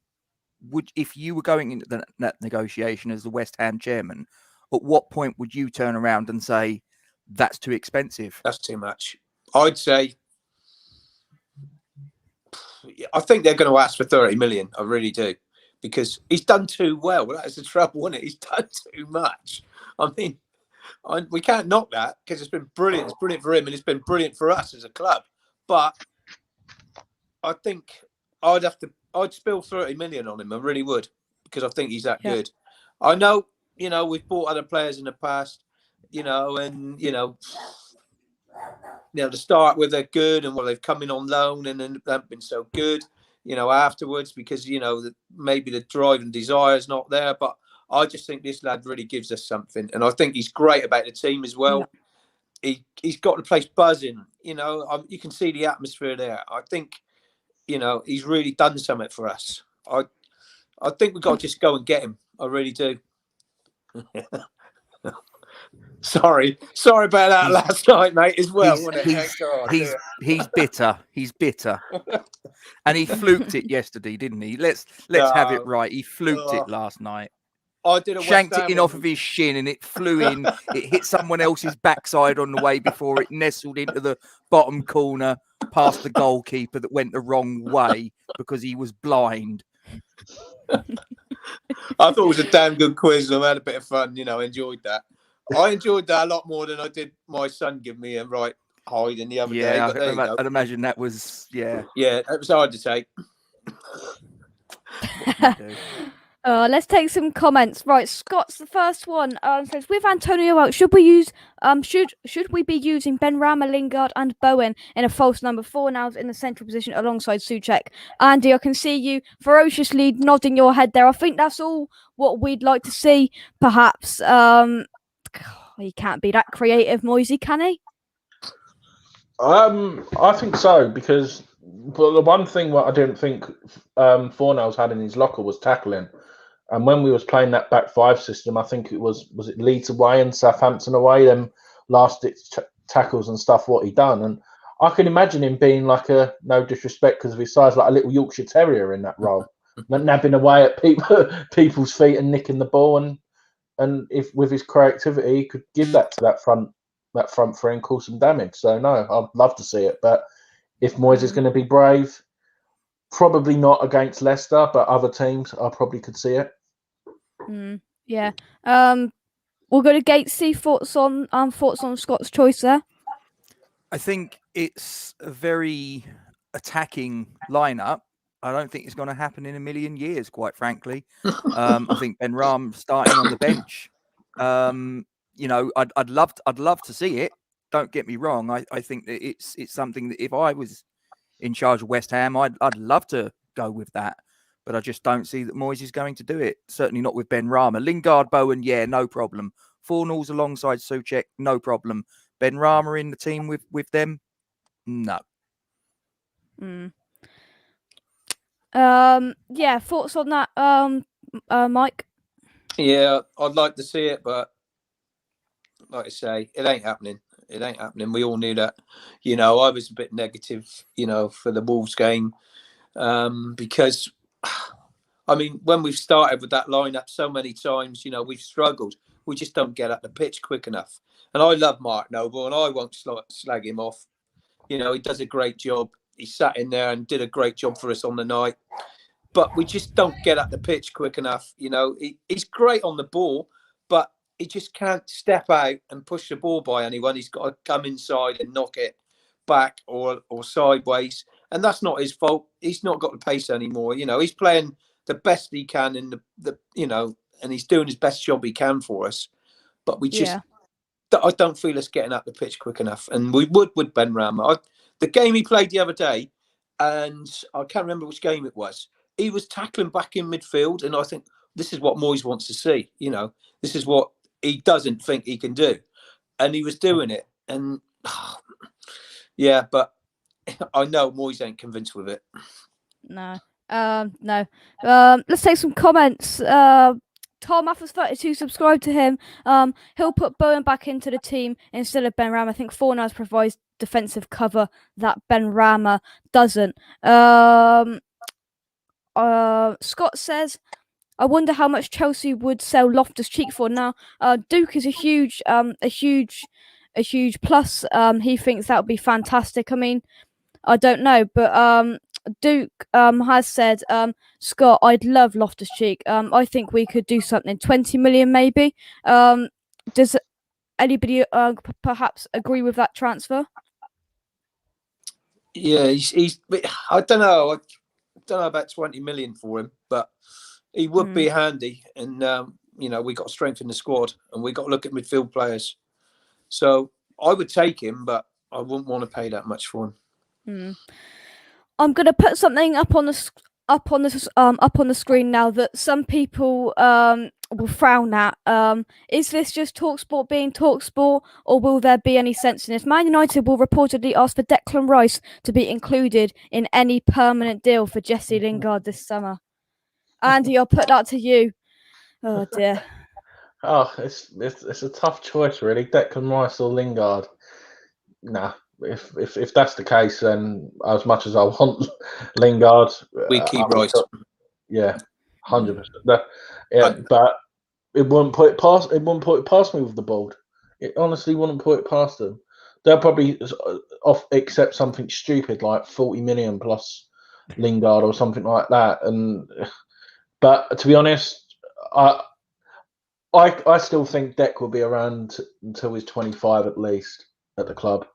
if you were going into that negotiation as the West Ham chairman, at what point would you turn around and say that's too expensive?
That's too much. I'd say, I think they're going to ask for 30 million. I really do, because he's done too well. That's the trouble, isn't it? He's done too much. I mean, we can't knock that, because it's been brilliant. It's brilliant for him, and it's been brilliant for us as a club. But I think I'd spill 30 million on him. I really would, because I think he's that good. I know, you know, we've bought other players in the past, you know, and, you know, to start with, they're good, and they've come in on loan and then they haven't been so good, you know, afterwards, because, you know, maybe the drive and desire is not there. But I just think this lad really gives us something, and I think he's great about the team as well. He's got the place buzzing, you know. You can see the atmosphere there. I think, you know, he's really done something for us. I think we've got to just go and get him. I really do. Sorry about that last night, mate, as well.
He's bitter. He's bitter. And he fluked it yesterday, didn't he? Let's have it right. He fluked it last night.
I did
shanked it in off of his shin, and it flew in. It hit someone else's backside on the way before it nestled into the bottom corner past the goalkeeper that went the wrong way because he was blind.
I thought it was a damn good quiz. I had a bit of fun, you know, enjoyed that. I enjoyed that a lot more than I did my son give me a right hiding the other day.
But I'd imagine that was,
Yeah, it was hard to take.
Let's take some comments. Right, Scott's the first one. Says with Antonio out, should we be using Ben Rama, Lingard, and Bowen in a false number 4 now in the central position alongside Souček? Andy, I can see you ferociously nodding your head there. I think that's all what we'd like to see. Perhaps he can't be that creative, Moisey, can he?
I think so, because the one thing what I didn't think Fornals had in his locker was tackling. And when we was playing that back 5 system, I think it was it Leeds away and Southampton away, them last ditch tackles and stuff what he done. And I can imagine him being like a, no disrespect because of his size, like a little Yorkshire Terrier in that role, nabbing away at people's feet and nicking the ball. And if with his creativity, he could give that to that front three and cause some damage. So no, I'd love to see it. But if Moyes is going to be brave, probably not against Leicester, but other teams, I probably could see it.
Yeah. We'll go to Gatesy. Thoughts on Scott's choice there?
I think it's a very attacking lineup. I don't think it's going to happen in a million years, quite frankly. I think Ben Ram starting on the bench. I'd love to see it. Don't get me wrong. I think that it's something that if I was in charge of West Ham, I'd love to go with that. But I just don't see that Moyes is going to do it. Certainly not with Ben Rama. Lingard, Bowen, yeah, no problem. Fornals alongside Souček, no problem. Ben Rama in the team with them, no.
Yeah, thoughts on that, Mike?
Yeah, I'd like to see it, but like I say, it ain't happening. It ain't happening. We all knew that. I was a bit negative, for the Wolves game, because, I mean, when we've started with that lineup so many times, we've struggled. We just don't get up the pitch quick enough. And I love Mark Noble, and I won't slag him off. He does a great job. He sat in there and did a great job for us on the night. But we just don't get up the pitch quick enough. He's great on the ball, but he just can't step out and push the ball by anyone. He's got to come inside and knock it back or sideways. And that's not his fault. He's not got the pace anymore. He's playing the best he can in the and he's doing his best job he can for us. But we just, I don't feel us getting up the pitch quick enough. And we would with Ben Rama. The game he played the other day, and I can't remember which game it was, he was tackling back in midfield. And I think this is what Moyes wants to see. This is what he doesn't think he can do. And he was doing it. And yeah, but I know Moyes ain't convinced with it.
No. No. Let's take some comments. Tom Mathers 32 subscribe to him. He'll put Bowen back into the team instead of Ben Rama. I think Fornals provides defensive cover that Ben Rama doesn't. Scott says, I wonder how much Chelsea would sell Loftus-Cheek for now. Duke is a huge plus. He thinks that would be fantastic. I mean, I don't know, but Duke has said, Scott, I'd love Loftus-Cheek. I think we could do something. 20 million maybe. Does anybody perhaps agree with that transfer?
Yeah, he's I don't know. I don't know about 20 million for him, but he would be handy. And, we got to strengthen the squad and we got to look at midfield players. So I would take him, but I wouldn't want to pay that much for him.
I'm going to put something up on the screen now that some people will frown at. Is this just TalkSport being TalkSport, or will there be any sense in this? Man United will reportedly ask for Declan Rice to be included in any permanent deal for Jesse Lingard this summer. Andy, I'll put that to you. Oh dear.
Oh, it's a tough choice, really. Declan Rice or Lingard. Nah. If that's the case, then as much as I want Lingard,
we keep Rice.
Yeah, 100%. Yeah, but it wouldn't put it past. It wouldn't put it past me with the board. It honestly wouldn't put it past them. They'll probably accept something stupid like 40 million plus Lingard or something like that. But to be honest, I still think Dec will be around until he's 25 at least at the club.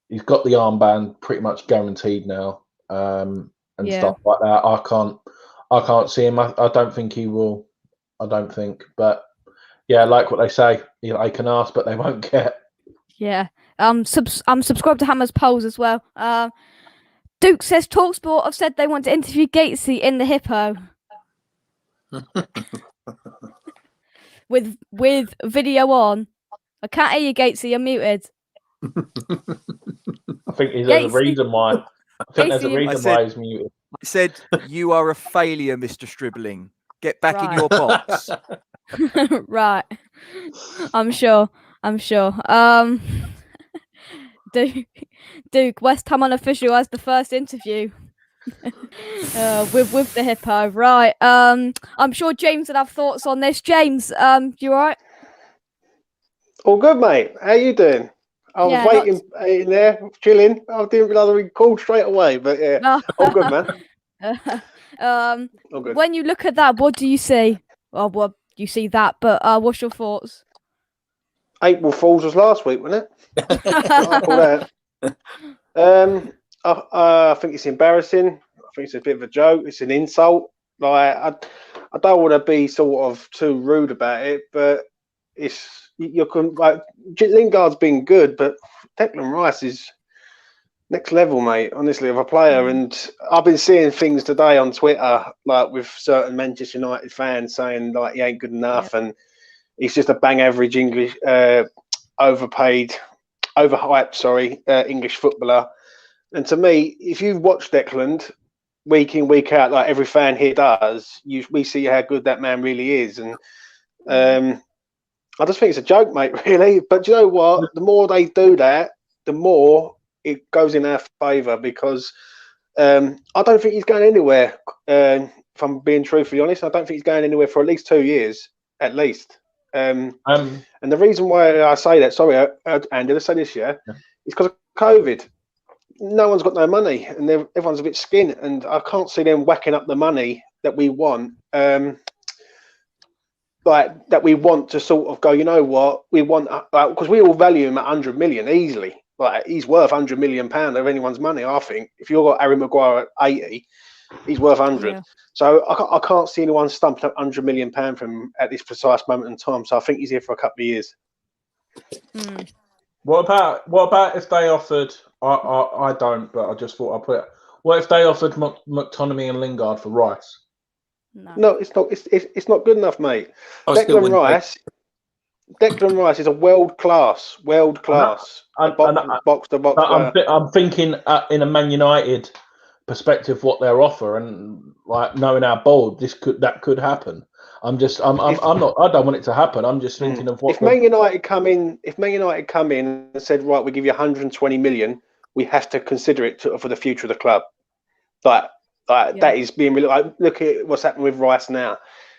He's got the armband pretty much guaranteed now, and stuff like that. I can't see him. I don't think he will. I don't think. But yeah, like what they say, they can ask, but they won't get.
Yeah. I'm subscribed to Hammer's polls as well. Duke says Talksport have said they want to interview Gatesy in the Hippo. with video on. I can't hear you, Gatesy. You're muted.
I think there's a reason why. I think there's a
Gatesy,
reason why he's muted.
I said, you are a failure, Mr. Stribling. Get back in your box.
Right. I'm sure. Duke, West Ham unofficial as the first interview. With the Hippo. Right. I'm sure James would have thoughts on this. James, you alright?
All good, mate. How you doing? I was waiting in there, chilling. I didn't realise we called straight away, but yeah, all good, man. All good.
When you look at that, what do you see? Well, you see that, but what's your thoughts?
April Fool's was last week, wasn't it? I call that. I think it's embarrassing. I think it's a bit of a joke. It's an insult. Like I don't want to be sort of too rude about it, but Lingard's been good, but Declan Rice is next level, mate. Honestly, of a player, and I've been seeing things today on Twitter, like with certain Manchester United fans saying like he ain't good enough, and he's just a bang average English, overhyped, English footballer. And to me, if you've watched Declan week in, week out, like every fan here does, we see how good that man really is. And I just think it's a joke, mate, really. But do you know what? The more they do that, the more it goes in our favour, because I don't think he's going anywhere. If I'm being truthfully honest, I don't think he's going anywhere for at least 2 years, at least. And the reason why I say that, sorry, Andy, let's say this, is because of COVID. No one's got no money, and everyone's a bit skint, and I can't see them whacking up the money that we want. Like that we want to sort of go, you know what, we want, because we all value him at 100 million easily. Like he's worth 100 million pound of anyone's money. I think if you've got Harry Maguire at 80, he's worth 100. Yeah. So I can't see anyone stumping up 100 million pound from him at this precise moment in time. So I think he's here for a couple of years.
What about if they offered? I don't, but I just thought I'd put it. What if they offered McTominay and Lingard for Rice?
No, it's not. It's not good enough, mate. Declan Rice is a world class, box to box.
I'm thinking in a Man United perspective, what their offer, and like knowing our board, that could happen. I don't want it to happen. I'm just thinking of what.
If Man United come in and said, right, we give you 120 million, we have to consider it for the future of the club. That is being really, like, look at what's happening with Rice now.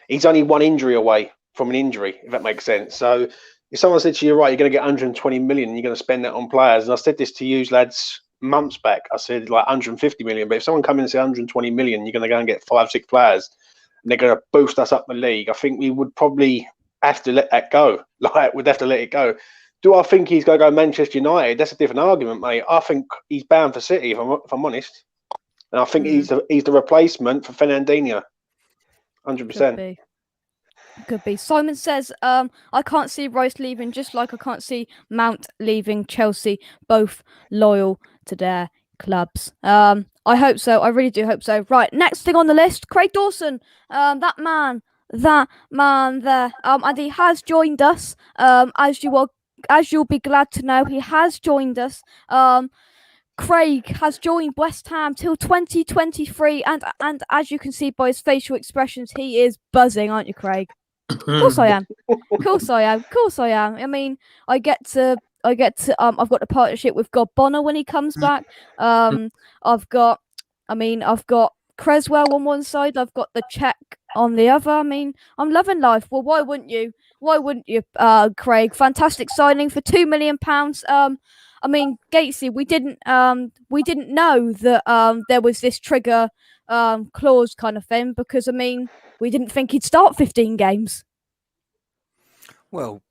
He's only one injury away from an injury, if that makes sense. So if someone said to you, right, you're going to get 120 million, and you're going to spend that on players, and I said this to you lads months back, I said like 150 million, but if someone come in and say 120 million, you're going to go and get 5-6 players, and they're going to boost us up the league, I think we would probably have to let that go. Like, we'd have to let it go. Do I think he's going to go Manchester United? That's a different argument, mate. I think he's bound for City, if I'm honest. And I think he's the replacement for Fernandinho, 100%.
Could be. Simon says, I can't see Rice leaving, just like I can't see Mount leaving Chelsea, both loyal to their clubs. I hope so. I really do hope so. Right, next thing on the list, Craig Dawson. That man there. And he has joined us. As you'll be glad to know, he has joined us. Craig has joined West Ham till 2023, and as you can see by his facial expressions, he is buzzing, aren't you, Craig? Of course I am. Of course I am. I mean, I've got the partnership with God Bonner when he comes back. I've got Creswell on one side, I've got the Czech on the other. I mean, I'm loving life. Well, why wouldn't you? Craig? Fantastic signing for £2 million. I mean, Gatesy, we didn't know that there was this trigger clause kind of thing, because I mean, we didn't think he'd start 15 games.
Well,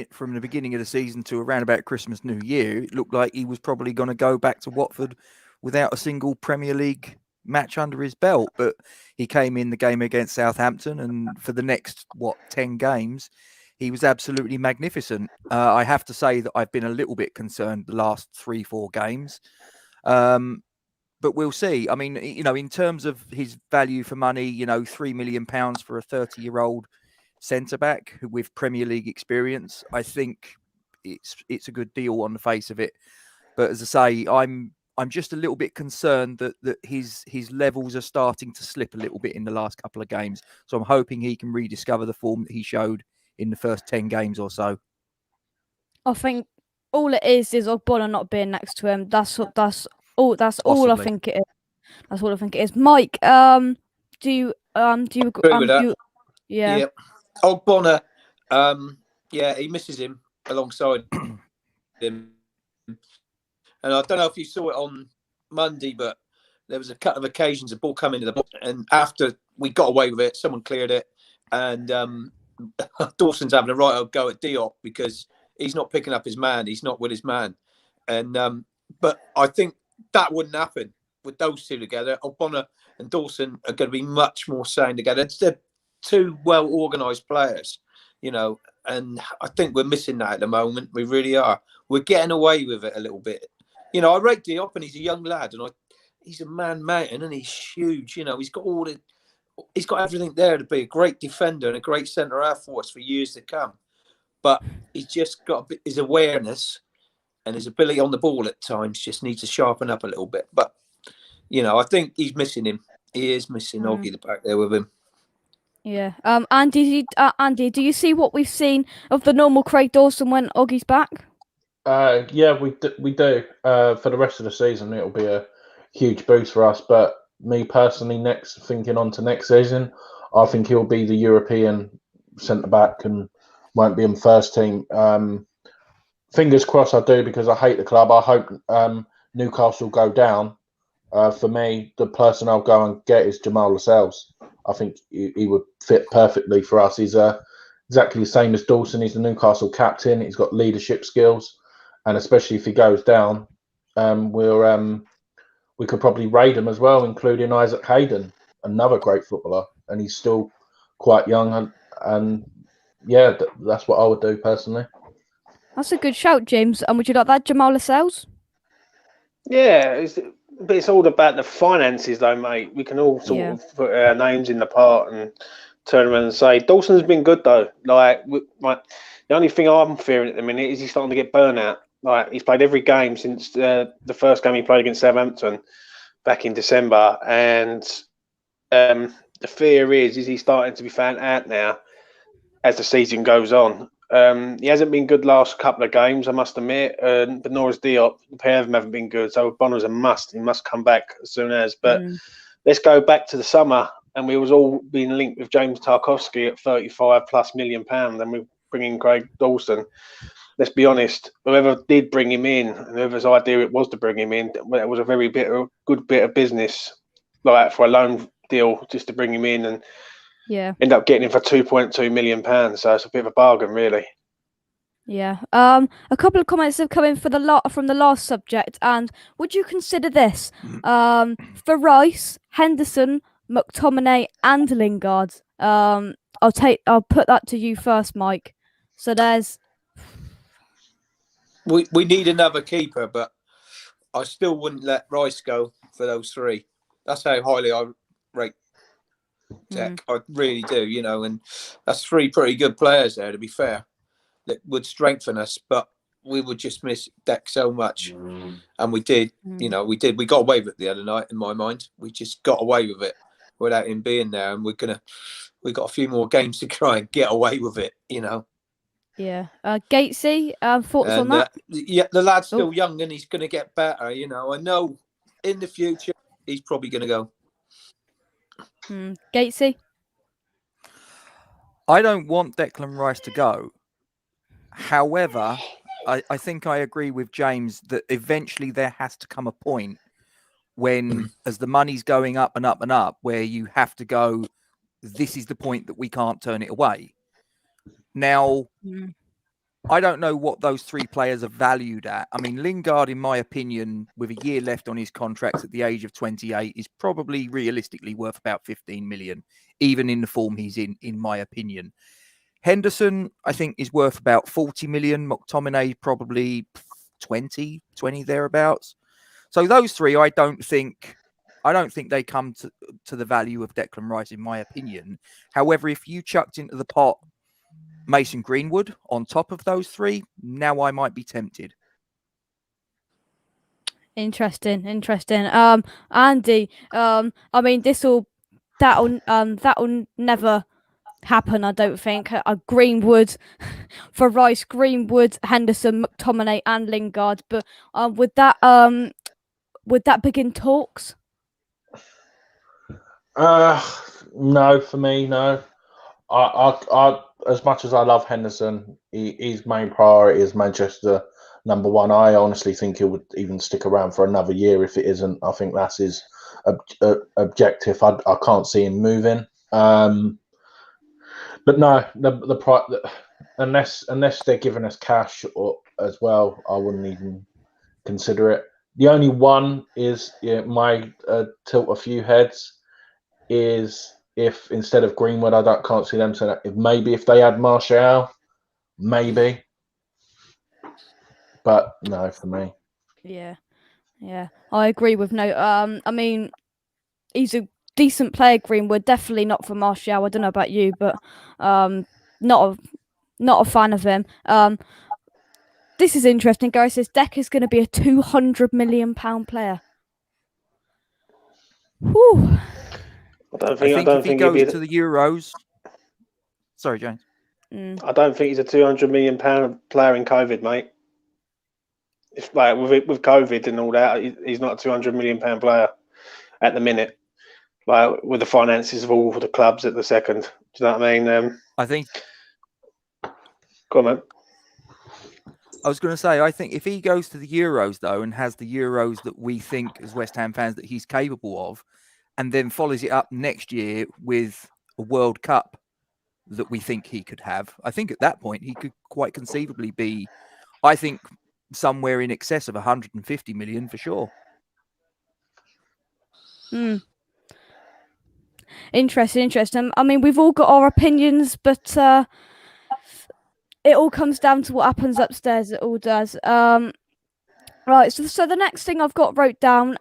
from the beginning of the season to around about Christmas, New Year, it looked like he was probably going to go back to Watford without a single Premier League match under his belt, but he came in the game against Southampton, and for the next 10 games, he was absolutely magnificent. I have to say that I've been a little bit concerned the last 3-4 games, but we'll see. I mean, in terms of his value for money, £3 million for a 30-year-old centre back with Premier League experience, I think it's a good deal on the face of it. But as I say, I'm just a little bit concerned that his levels are starting to slip a little bit in the last couple of games. So I'm hoping he can rediscover the form that he showed in the first 10 games or so.
I think all it is Ogbonna not being next to him. That's all I
Possibly.
think it is. That's all I think it is. Mike, do you
Agree with that.
Yeah.
Ogbonna, he misses him alongside him. And I don't know if you saw it on Monday, but there was a couple of occasions the ball come into the box, and after we got away with it, someone cleared it, and Dawson's having a right old go at Diop because he's not picking up his man. He's not with his man. And but I think that wouldn't happen with those two together. Ogbonna and Dawson are going to be much more sound together. They're two well-organised players, and I think we're missing that at the moment. We really are. We're getting away with it a little bit. I rate Diop, and he's a young lad, and he's a man mountain, and he's huge. He's got everything there to be a great defender and a great centre half for us for years to come. But he's just got his awareness and his ability on the ball at times just needs to sharpen up a little bit. But I think he's missing him. He is missing Oggy the back there with him.
Yeah. Andy, do you see what we've seen of the normal Craig Dawson when Oggy's back?
Yeah, we do. For the rest of the season, it'll be a huge boost for us. But me personally, thinking on to next season, I think he'll be the European centre back and won't be in first team. Fingers crossed, I do, because I hate the club. I hope Newcastle go down. For me, the person I'll go and get is Jamal Lascelles. I think he would fit perfectly for us. He's exactly the same as Dawson. He's the Newcastle captain. He's got leadership skills. And especially if he goes down, we could probably raid him as well, including Isaac Hayden, another great footballer, and he's still quite young. And yeah, that's what I would do personally.
That's a good shout, James. And would you like that, Jamal Lascelles?
Yeah, but it's all about the finances, though, mate. We can all sort of put our names in the pot and turn around and say Dawson's been good though. The only thing I'm fearing at the minute is he's starting to get burnout. He's played every game since the first game he played against Southampton back in December, and the fear is he's starting to be found out now as the season goes on. He hasn't been good last couple of games, I must admit, but nor has Diop. The pair of them haven't been good, so Bonner's a must. He must come back as soon as. But let's go back to the summer, and we was all being linked with James Tarkowski at £35+ million, and we bring in Craig Dawson. Let's be honest, whoever did bring him in, and whoever's idea it was to bring him in, it was a good bit of business, for a loan deal, just to bring him in and end up getting him for £2.2 million. So it's a bit of a bargain, really.
Yeah. A couple of comments have come in from the last subject, and would you consider this for Rice, Henderson, McTominay, and Lingard? I'll put that to you first, Mike. So there's.
We need another keeper, but I still wouldn't let Rice go for those three. That's how highly I rate Tech. I really do, and that's three pretty good players there, to be fair, that would strengthen us, but we would just miss Deck so much. And we did, we got away with it the other night, in my mind. We just got away with it without him being there, and we've got a few more games to try and get away with it,
Yeah. Gatesy, thoughts on that?
The lad's still young and he's going to get better, I know in the future he's probably going to go.
Gatesy?
I don't want Declan Rice to go. However, I think I agree with James that eventually there has to come a point when, as the money's going up and up and up, where you have to go, this is the point that we can't turn it away. Now, I don't know what those three players are valued at. I mean, Lingard, in my opinion, with a year left on his contract at the age of 28, is probably realistically worth about 15 million, even in the form he's in my opinion. Henderson, I think, is worth about 40 million. McTominay, probably 20 thereabouts. So those three, I don't think they come to the value of Declan Rice, in my opinion. However, if you chucked into the pot Mason Greenwood on top of those three, now I might be tempted.
Interesting. Andy, I mean, that'll never happen, I don't think. Greenwood for Rice, Greenwood, Henderson, McTominay, and Lingard. But would that begin talks?
No, for me, no. I as much as I love Henderson, his main priority is Manchester #1. I honestly think he would even stick around for another year if it isn't. I think that's his objective. I can't see him moving. But no, unless they're giving us cash or as well, I wouldn't even consider it. The only one is my tilt a few heads is if instead of Greenwood, can't see them saying that. Maybe if they had Martial, maybe, but no for me.
Yeah, I agree with no. I mean, he's a decent player, Greenwood. Definitely not for Martial. I don't know about you, but not a fan of him. This is interesting. Gary says Deck is going to be a £200 million player. Whew.
I think
if he goes to the Euros. Sorry, James.
I don't think he's a £200 million player in COVID, mate. If like with COVID and all that, he's not a £200 million player at the minute. Like with the finances of all the clubs at the second. Do you know what I mean?
I think.
Go on, man.
I was going to say, I think if he goes to the Euros, though, and has the Euros that we think as West Ham fans that he's capable of, and then follows it up next year with a World Cup that we think he could have, I think at that point he could quite conceivably be, I think, somewhere in excess of 150 million for sure.
Interesting. I mean, we've all got our opinions, but it all comes down to what happens upstairs. It all does. Right. So the next thing I've got wrote down.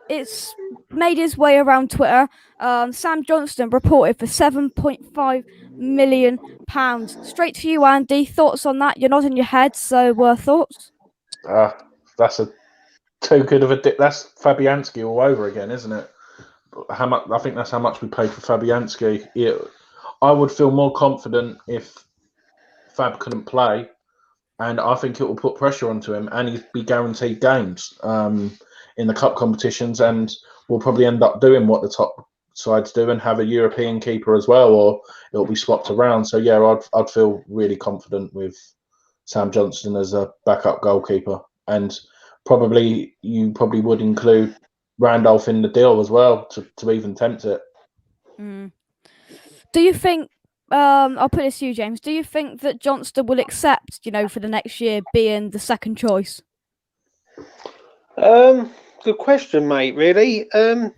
It's made his way around Twitter. Sam Johnston reported for £7.5 million. Straight to you, Andy. Thoughts on that? You're nodding your head, so thoughts?
That's too good of a that's Fabianski all over again, isn't it? How much? I think that's how much we paid for Fabianski. I would feel more confident if Fab couldn't play, and I think it will put pressure onto him, and he'd be guaranteed games in the cup competitions, and we'll probably end up doing what the top sides do and have a European keeper as well, or it'll be swapped around. So yeah, I'd feel really confident with Sam Johnston as a backup goalkeeper, and you probably would include Randolph in the deal as well to even tempt it.
Do you think? I'll put this to you, James. Do you think that Johnston will accept, for the next year being the second choice?
Good question, mate. Really, I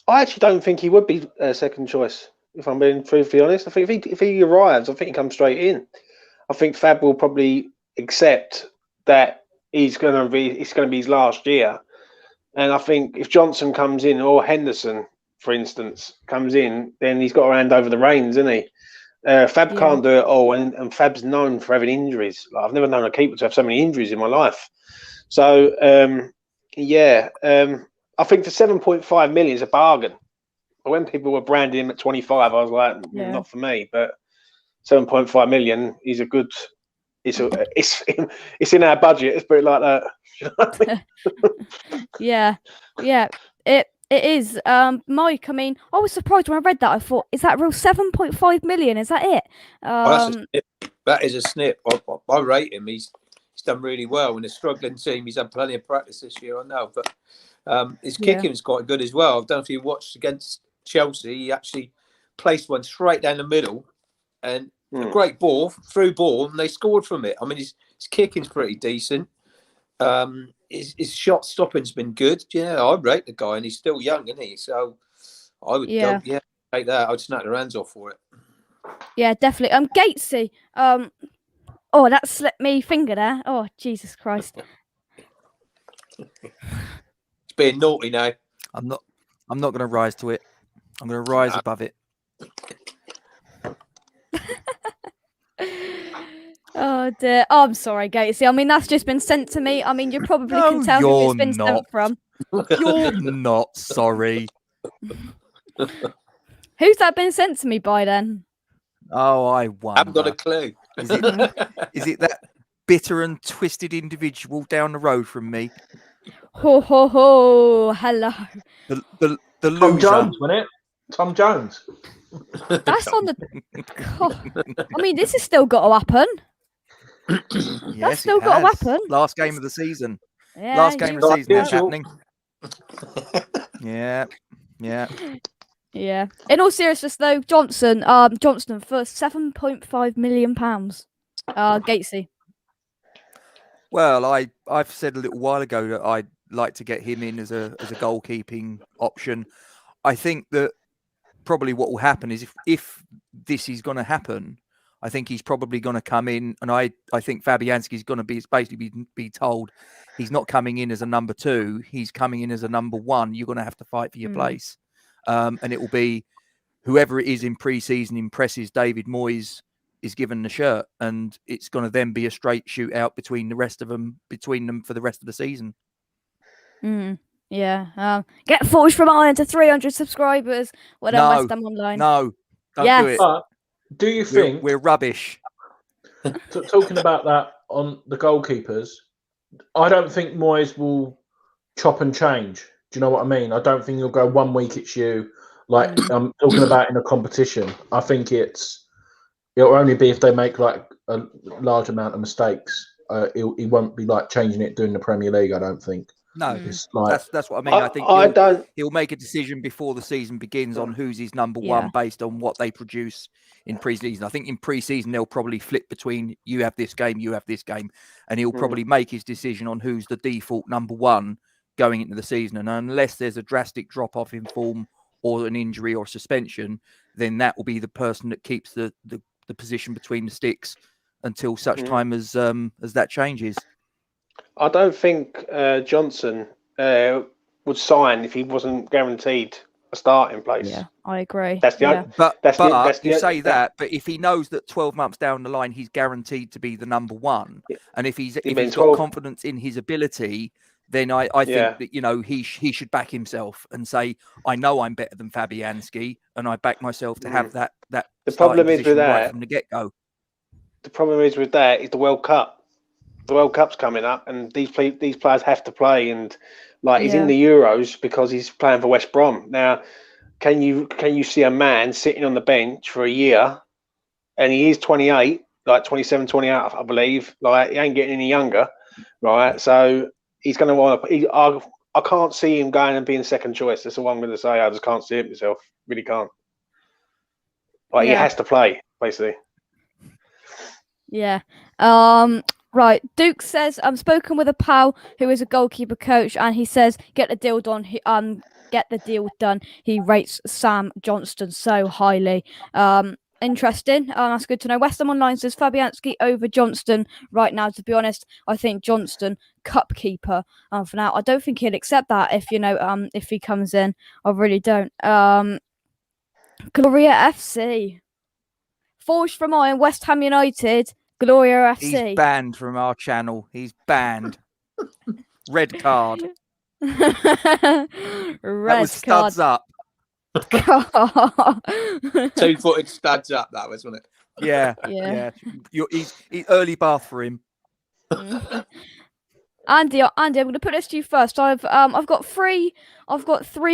actually don't think he would be a second choice. If I'm being truthfully honest, I think if he arrives, I think he comes straight in. I think Fab will probably accept that it's going to be his last year, and I think if Johnson comes in or Henderson, for instance, comes in, then he's got to hand over the reins, isn't he? Fab can't do it all, and Fab's known for having injuries. Like, I've never known a keeper to have so many injuries in my life. So, I think for 7.5 million is a bargain. But when people were branding him at 25, I was like, not for me. But 7.5 million is a good. It's in our budget. Let's put it like that. You know what I mean?
Yeah. It is. Mike, I mean, I was surprised when I read that. I thought, is that real? 7.5 million? Is that it?
That is a snip. I rate him. He's done really well in a struggling team. He's had plenty of practice this year, I know, but his kicking is quite good as well. I don't know if you watched against Chelsea. He actually placed one straight down the middle, and a great ball, through ball, and they scored from it. I mean, his kicking's pretty decent. His shot stopping's been good. Yeah, I rate the guy, and he's still young, isn't he? So I would go, take that. I'd snap their hands off for it.
Yeah, definitely. Gatesy. Oh, that slipped me finger there. Oh, Jesus Christ.
It's being naughty now.
I'm not going to rise to it. I'm going to rise above it.
Oh dear. Oh, I'm sorry, Gatesy. I mean, that's just been sent to me. I mean, you probably can tell who it's been sent from.
You're not sorry.
Who's that been sent to me by then?
Oh, I wonder.
Haven't got a clue.
Is it that bitter and twisted individual down the road from me?
Ho ho ho! Hello.
The
Tom
loser.
Jones, wasn't it? Tom Jones.
That's on the. God. I mean, this has still got to happen.
Yes,
That's still got to happen.
Last game of the season.
Yeah,
Last game of the season is
usual.
happening. Yeah.
Yeah. In all seriousness, though, Johnston for £7.5 million. Gatesy.
Well, I've said a little while ago that I'd like to get him in as a goalkeeping option. I think that probably what will happen is if this is going to happen, I think he's probably going to come in, and I think Fabianski's going to be told he's not coming in as a number 2. He's coming in as a number 1. You're going to have to fight for your place, and it will be whoever it is in pre-season impresses David Moyes is given the shirt, and it's going to then be a straight shootout between them for the rest of the season.
Yeah. Get Forge from Iron to 300 subscribers. West Ham Online.
No, don't do it.
But do you think
we're rubbish?
Talking about that on the goalkeepers, I don't think Moyes will chop and change. Do you know what I mean? I don't think he'll go 1 week it's you. Like I'm talking about in a competition. I think it'll only be if they make like a large amount of mistakes. He won't be like changing it during the Premier League. I don't think.
No,
it's like,
that's what I mean. I think he'll make a decision before the season begins on who's his number 1 based on what they produce in pre-season. I think in pre-season they'll probably flip between you have this game, and he'll probably make his decision on who's the default number 1 going into the season. And unless there's a drastic drop off in form or an injury or suspension, then that will be the person that keeps the position between the sticks until such time as that changes.
I don't think Johnson would sign if he wasn't guaranteed a starting place.
Yeah, I agree.
That's the
But if he knows that 12 months down the line he's guaranteed to be the number 1, and if he's got confidence in his ability, then I think that he should back himself and say, I know I'm better than Fabianski, and I back myself to have that.
The problem is with that
right from the get-go.
The problem is with that is the World Cup. The World Cup's coming up, and these players have to play. And he's in the Euros because he's playing for West Brom. Now, can you see a man sitting on the bench for a year, and he is 28, like 27, 28, I believe. Like he ain't getting any younger, right? So he's going to want to. I can't see him going and being second choice. That's what I'm going to say. I just can't see it myself. Really can't. He has to play basically.
Yeah. Right. Duke says, I'm spoken with a pal who is a goalkeeper coach, and he says, get the deal done. He rates Sam Johnston so highly. Interesting. That's good to know. West Ham Online says Fabianski over Johnston right now. To be honest, I think Johnston cup keeper for now. I don't think he'd accept that if he comes in. I really don't. Gloria FC. Forged from Iron, West Ham United. Gloria FC.
He's banned from our channel. He's banned. Red card.
That
was studs up.
2-footed studs up, that was, wasn't it?
Yeah. He's early bath for him.
Andy, I'm going to put this to you first. I've got three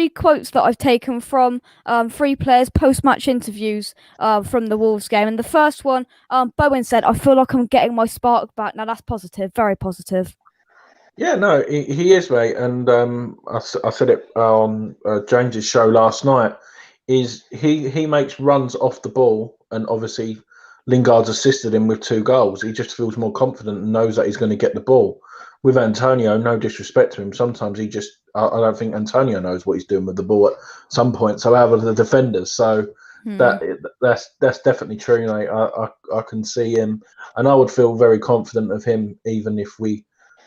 quotes that I've taken from 3 players' post-match interviews from the Wolves game, and the first one, Bowen said, "I feel like I'm getting my spark back." Now that's positive, very positive.
Yeah, no, he is, mate, and I said it on James's show last night. Is he makes runs off the ball, and obviously, Lingard's assisted him with 2 goals. He just feels more confident and knows that he's going to get the ball. With Antonio, no disrespect to him, sometimes I don't think Antonio knows what he's doing with the ball at some point. So out of the defenders, so that's definitely true. Mate. I can see him, and I would feel very confident of him even if we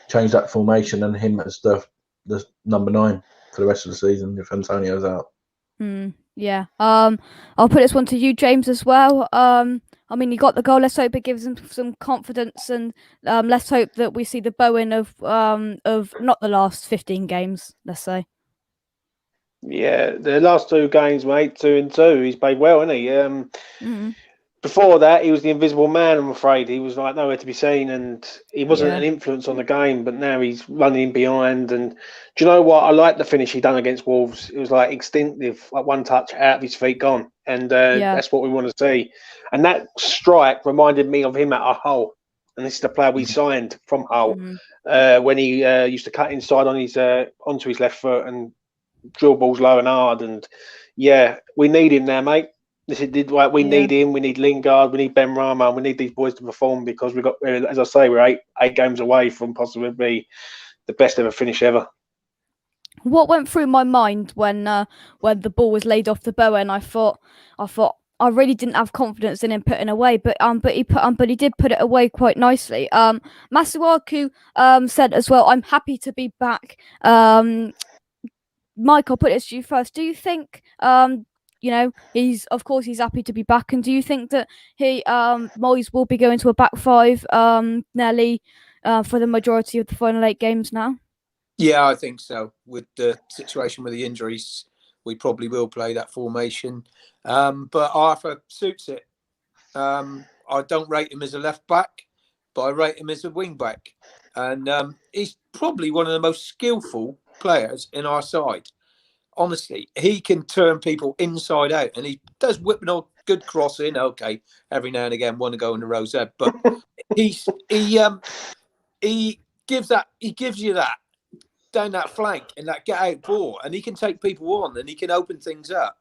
change that formation and him as the number 9 for the rest of the season if Antonio's out.
Yeah. I'll put this one to you, James, as well. I mean, he got the goal. Let's hope it gives him some confidence, and let's hope that we see the Bowen of not the last 15 games. Let's say.
Yeah, the last 2 games, mate, 2 and 2. He's played well, hasn't he? Before that, he was the invisible man. I'm afraid he was like nowhere to be seen, and he wasn't an influence on the game. But now he's running behind. And do you know what? I like the finish he done against Wolves. It was like instinctive, like one touch out of his feet, gone, and that's what we want to see. And that strike reminded me of him at Hull, and this is the player we signed from Hull when he used to cut inside on his onto his left foot and drill balls low and hard. And yeah, we need him now, mate. We need him. We need Lingard. We need Ben Rama. We need these boys to perform because we got, as I say, we're eight games away from possibly be the best ever finish ever.
What went through my mind when the ball was laid off the Bowen? I thought I really didn't have confidence in him putting away, but he did put it away quite nicely. Masuaku said as well, "I'm happy to be back." Mike, I'll put it to you first. Do you think he's happy to be back, and do you think that Moyes will be going to a back 5 Nelly for the majority of the final 8 games now?
Yeah, I think so. With the situation with the injuries, we probably will play that formation. But Arthur suits it. I don't rate him as a left back, but I rate him as a wing back, and he's probably one of the most skillful players in our side. Honestly, he can turn people inside out, and he does whip a good crossing. Okay, every now and again, want to go in the rosette, but he gives you that down that flank and that get out ball, and he can take people on and he can open things up.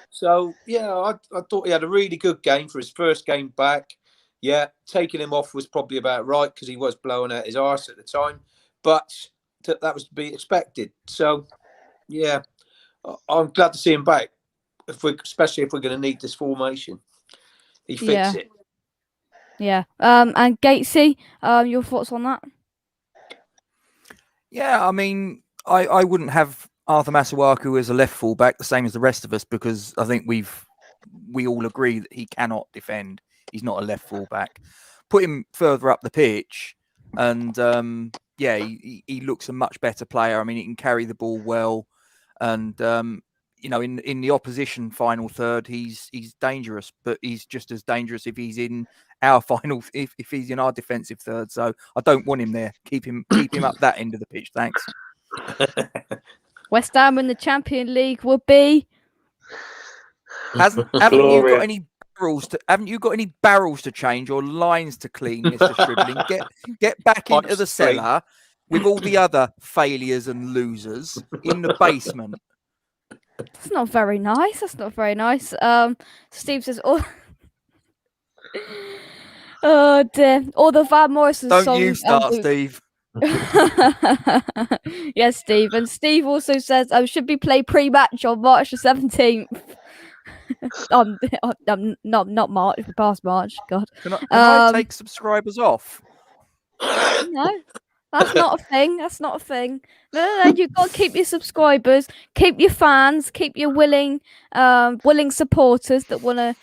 So yeah, I thought he had a really good game for his first game back. Yeah, taking him off was probably about right because he was blowing out his arse at the time, but that was to be expected. So yeah, I'm glad to see him back, especially if we're going to need this formation. He fits it.
Yeah. And Gatesy, your thoughts on that?
Yeah, I mean, I wouldn't have Arthur Masuaku as a left fullback, the same as the rest of us, because I think we all agree that he cannot defend. He's not a left fullback. Put him further up the pitch, and he looks a much better player. I mean, he can carry the ball well, and in the opposition final third, he's dangerous, but he's just as dangerous if he's in our final, if he's in our defensive third. So I don't want him there. Keep him up that end of the pitch. Thanks.
West Ham in the Champions League would be.
Haven't you got any barrels to? Haven't you got any barrels to change or lines to clean, Mr. Stribling? Get back into the cellar with all the other failures and losers in the basement.
That's not very nice. Steve says, "Oh dear, all the Van Morrison songs."
Don't you start, Steve.
Yes, Steve. And Steve also says, should be played pre-match on March the 17th. Not March, past March. God.
Can I take subscribers off?
No. That's not a thing. No. You've got to keep your subscribers, keep your fans, keep your willing supporters that want to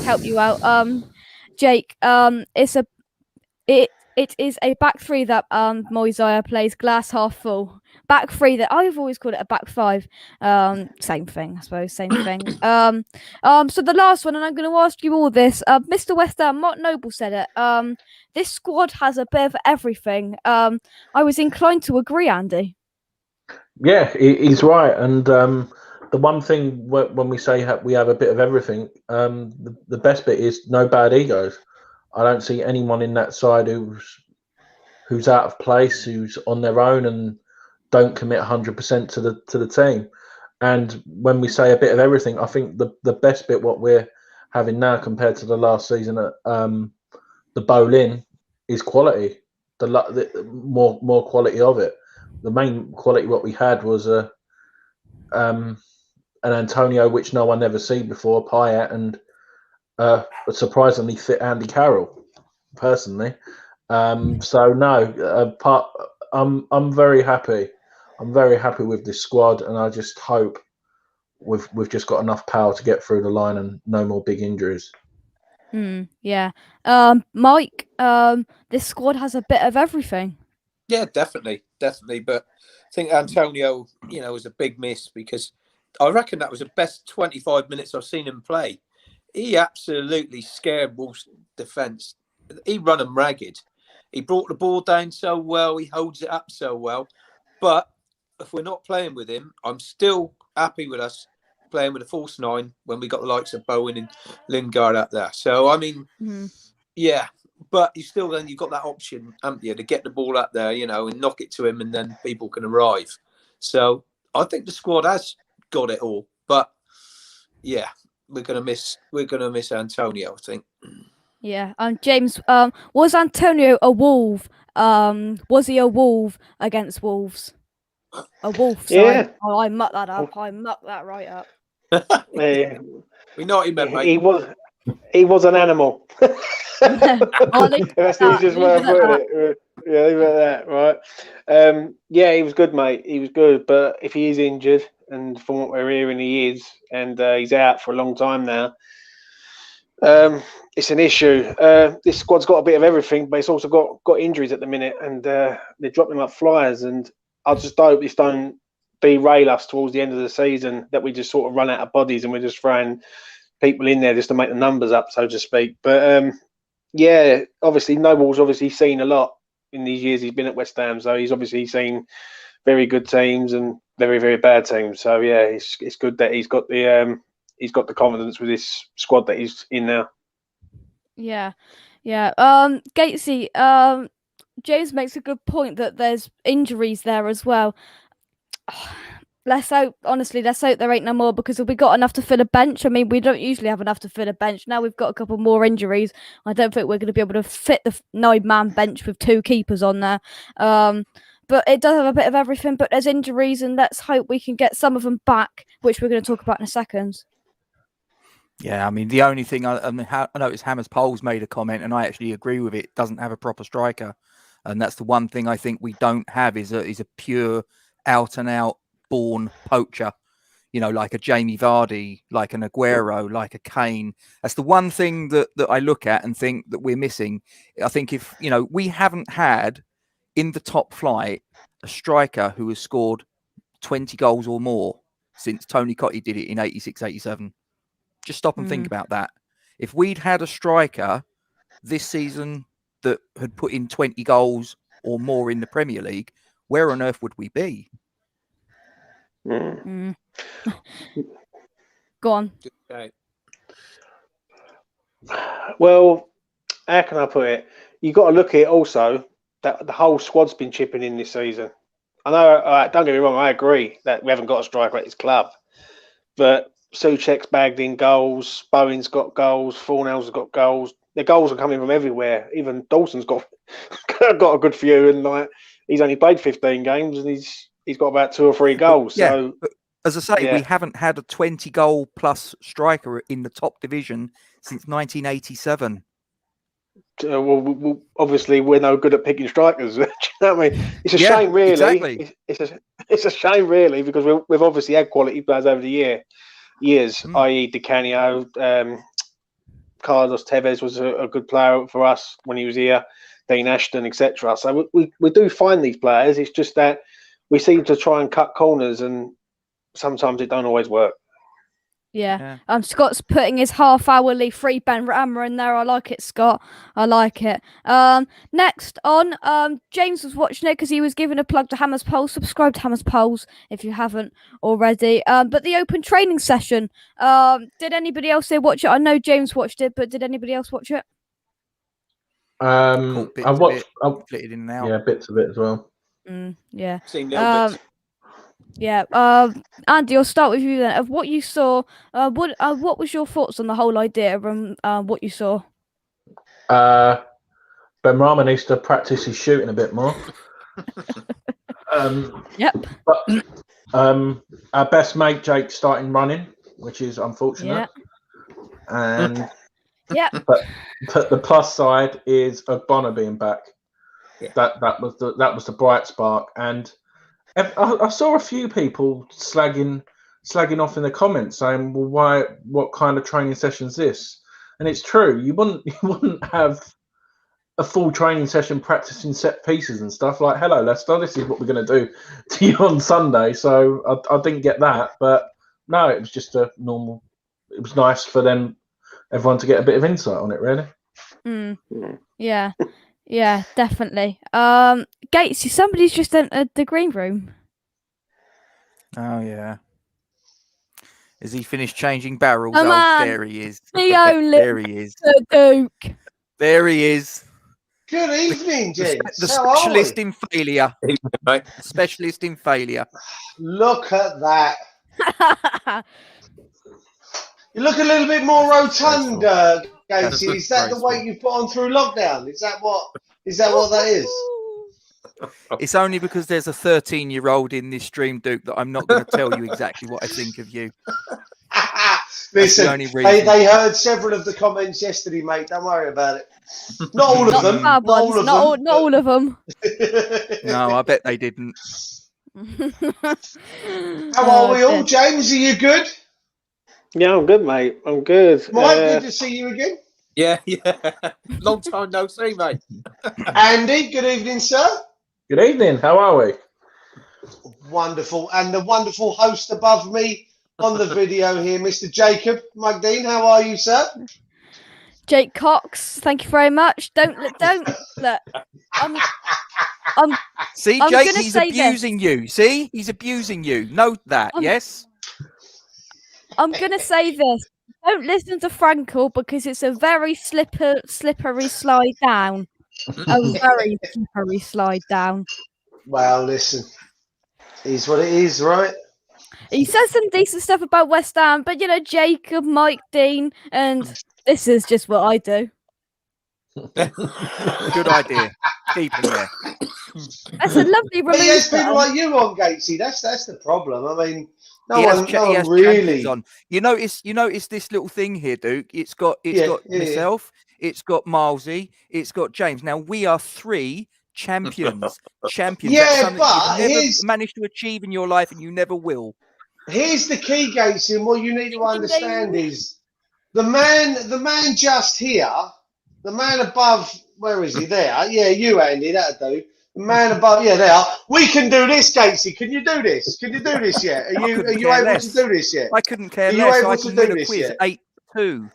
help you out. Jake, it is a back 3 that Moisaya plays, glass half full. Back 3 that I've always called it a back 5. Same thing, I suppose. Same thing. So the last one, and I'm going to ask you all this. Mr. West Ham, Mark Noble said it. This squad has a bit of everything. I was inclined to agree, Andy.
Yeah, he's right. And the one thing when we say we have a bit of everything, the best bit is no bad egos. I don't see anyone in that side who's out of place, who's on their own and don't commit 100% to the team. And when we say a bit of everything, I think the best bit what we're having now compared to the last season at the Boleyn is quality. The more quality of it. The main quality what we had was an Antonio which no one ever seen before, Payet, and a surprisingly fit Andy Carroll, personally. So no, I'm very happy. I'm very happy with this squad, and I just hope we've just got enough power to get through the line and no more big injuries.
Yeah. Mike, this squad has a bit of everything.
Yeah, definitely. But I think Antonio, was a big miss because I reckon that was the best 25 minutes I've seen him play. He absolutely scared Wolves' defence. He run them ragged. He brought the ball down so well. He holds it up so well. But if we're not playing with him, I'm still happy with us playing with a false nine when we got the likes of Bowen and Lingard out there. So, I mean, yeah. But you've got that option, haven't you, to get the ball up there, and knock it to him, and then people can arrive. So I think the squad has got it all. But yeah, we're gonna miss Antonio, I think.
Yeah. James, was Antonio a wolf? Was he a wolf against Wolves? A wolf, sorry.
Yeah.
Oh, I mucked that up. I mucked that right up.
Yeah.
We know what he meant, mate.
He was an animal.
I'll leave
That's
that.
just way of putting it. Yeah, leave it at that, right? Yeah, he was good, mate. He was good, but if he is injured, and from what we're hearing, he is, and he's out for a long time now, it's an issue. This squad's got a bit of everything, but it's also got injuries at the minute, and they're dropping like flies. And I just hope this don't derail us towards the end of the season, that we just sort of run out of bodies and we're just throwing people in there just to make the numbers up, so to speak. But yeah, obviously Noble's obviously seen a lot in these years he's been at West Ham, so he's obviously seen very good teams and very, very bad teams. So yeah, it's good that he's got the confidence with this squad that he's in now.
Yeah. Gatesy, James makes a good point that there's injuries there as well. Let's hope there ain't no more, because if we got enough to fill a bench, I mean, we don't usually have enough to fill a bench. Now we've got a couple more injuries. I don't think we're going to be able to fit the 9-man bench with 2 keepers on there. But it does have a bit of everything, but there's injuries, and let's hope we can get some of them back, which we're going to talk about in a second.
Yeah, I mean, the only thing I noticed Hammers Poles made a comment, and I actually agree with it, doesn't have a proper striker. And that's the one thing I think we don't have is a pure out-and-out born poacher, like a Jamie Vardy, like an Aguero, like a Kane. That's the one thing that I look at and think that we're missing. I think if, we haven't had in the top flight a striker who has scored 20 goals or more since Tony Cottee did it in 86-87. Just stop and think about that. If we'd had a striker this season that had put in 20 goals or more in the Premier League, where on earth would we be?
Go on.
Okay.
Well, how can I put it? You've got to look at it also that the whole squad's been chipping in this season. I know, don't get me wrong, I agree that we haven't got a striker at this club, but Souček's bagged in goals, Bowen's got goals, Fornell's got goals. The goals are coming from everywhere. Even Dawson's got a good few, and he's only played 15 games and he's got about 2 or 3 goals.
Yeah,
so,
but as I say, we haven't had a 20 goal plus striker in the top division since 1987.
Well, obviously we're no good at picking strikers. Do you know what I mean? It's a shame, really.
Exactly.
It's a shame, really, because we've obviously had quality players over the years, i.e. Di Canio, Carlos Tevez was a good player for us when he was here, Dean Ashton, etc. So we do find these players. It's just that we seem to try and cut corners, and sometimes it don't always work.
Yeah. Scott's putting his half-hourly free Ben Rammer in there. I like it, Scott. I like it. Next on, James was watching it because he was giving a plug to Hammers Pulse. Subscribe to Hammers Pulse if you haven't already. But the open training session, did anybody else watch it? I know James watched it, but did anybody else watch it?
I watched
in and out.
Yeah, bits of it as well.
Yeah.
Seen little bits.
Yeah. Andy, I'll start with you then. Of what you saw, what was your thoughts on the whole idea from what you saw?
Ben Rama needs to practice his shooting a bit more.
Yep.
But our best mate Jake starting running, which is unfortunate. And
Yeah.
but the plus side is Ogbonna being back.
Yeah.
That was the bright spark. And I saw a few people slagging off in the comments saying, "Well, what kind of training session is this?" And it's true. You wouldn't have a full training session practicing set pieces and stuff like, "Hello, Leicester, this is what we're going to do to you on Sunday." So I didn't get that, but no, it was just a normal. It was nice for everyone to get a bit of insight on it, really.
Yeah. Yeah, definitely. Gates, somebody's just entered the green room.
Oh yeah. Has he finished changing barrels?
Come on,
there he is.
the only
There he is.
the Duke.
There he is.
Good evening, gents.
The
How are
specialist
we?
in failure. Specialist in failure.
Look at that. You look a little bit more rotund, Gatesy. Is that the weight you've put on through lockdown? Is that what that is?
It's only because there's a 13-year-old in this stream, Duke, that I'm not going to tell you exactly what I think of you.
Listen, they heard several of the comments yesterday, mate. Don't worry about it. Not all of them.
Not all of them.
No, I bet they didn't.
How are we all, James? Are you good?
Yeah, I'm good, mate. I'm good.
Mike, good to see you again.
Yeah. Long time no see, mate.
Andy, good evening, sir.
Good evening. How are we?
Wonderful. And the wonderful host above me on the video here, Mr. Jacob McDean. How are you, sir?
Jake Cox, thank you very much. Don't look.
See,
I'm
Jake,
gonna
he's
say
abusing you. See, he's abusing you. Note that, yes?
I'm gonna say this. Don't listen to Frankel because it's a very slippery slide down. A very slippery slide down.
Well, listen, it is what it is, right?
He says some decent stuff about West Ham, but Jacob, Mike Dean, and this is just what I do.
Good idea. Keep him there.
That's a lovely remove.
He has people like you on, Gatesy. That's the problem. I mean, no
He
one
has
really.
champions on. You notice this little thing here, Duke. It's got myself. It's got Milesy. It's got James. Now we are 3 champions. Champions.
Yeah,
That's something
but
you've never managed to achieve in your life, and you never will.
Here's the key, Gatesy, and what you need to understand is the man just here, the man above. Where is he? There. Yeah, you, Andy. That'll do. The man above. Yeah, there. We can do this, Gatesy. Can you do this? Can you do this yet? Are you able to do this yet?
I couldn't care
Are you
less.
able
I
to
can
do
win a
this
quiz
yet?
8-2.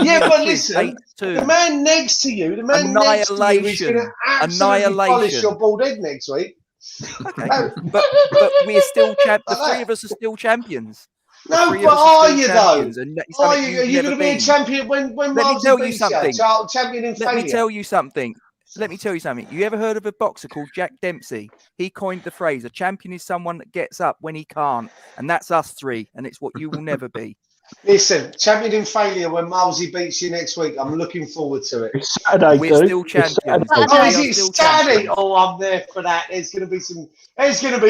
Yeah, but listen,
8-2.
the man next to you, is going to absolutely polish your bald head next week.
Okay, but we're still the 3 of us are still champions.
No, but are you though? Are you going to be a champion when Martin beats you? Champion in failure.
Let me tell you something. You ever heard of a boxer called Jack Dempsey? He coined the phrase, a champion is someone that gets up when he can't. And that's us 3. And it's what you will never be.
Listen, champion in failure when Milesy beats you next week. I'm looking forward to it.
It's Saturday,
we're still champions.
Is it Saturday? Oh, I'm there for that. There's going to be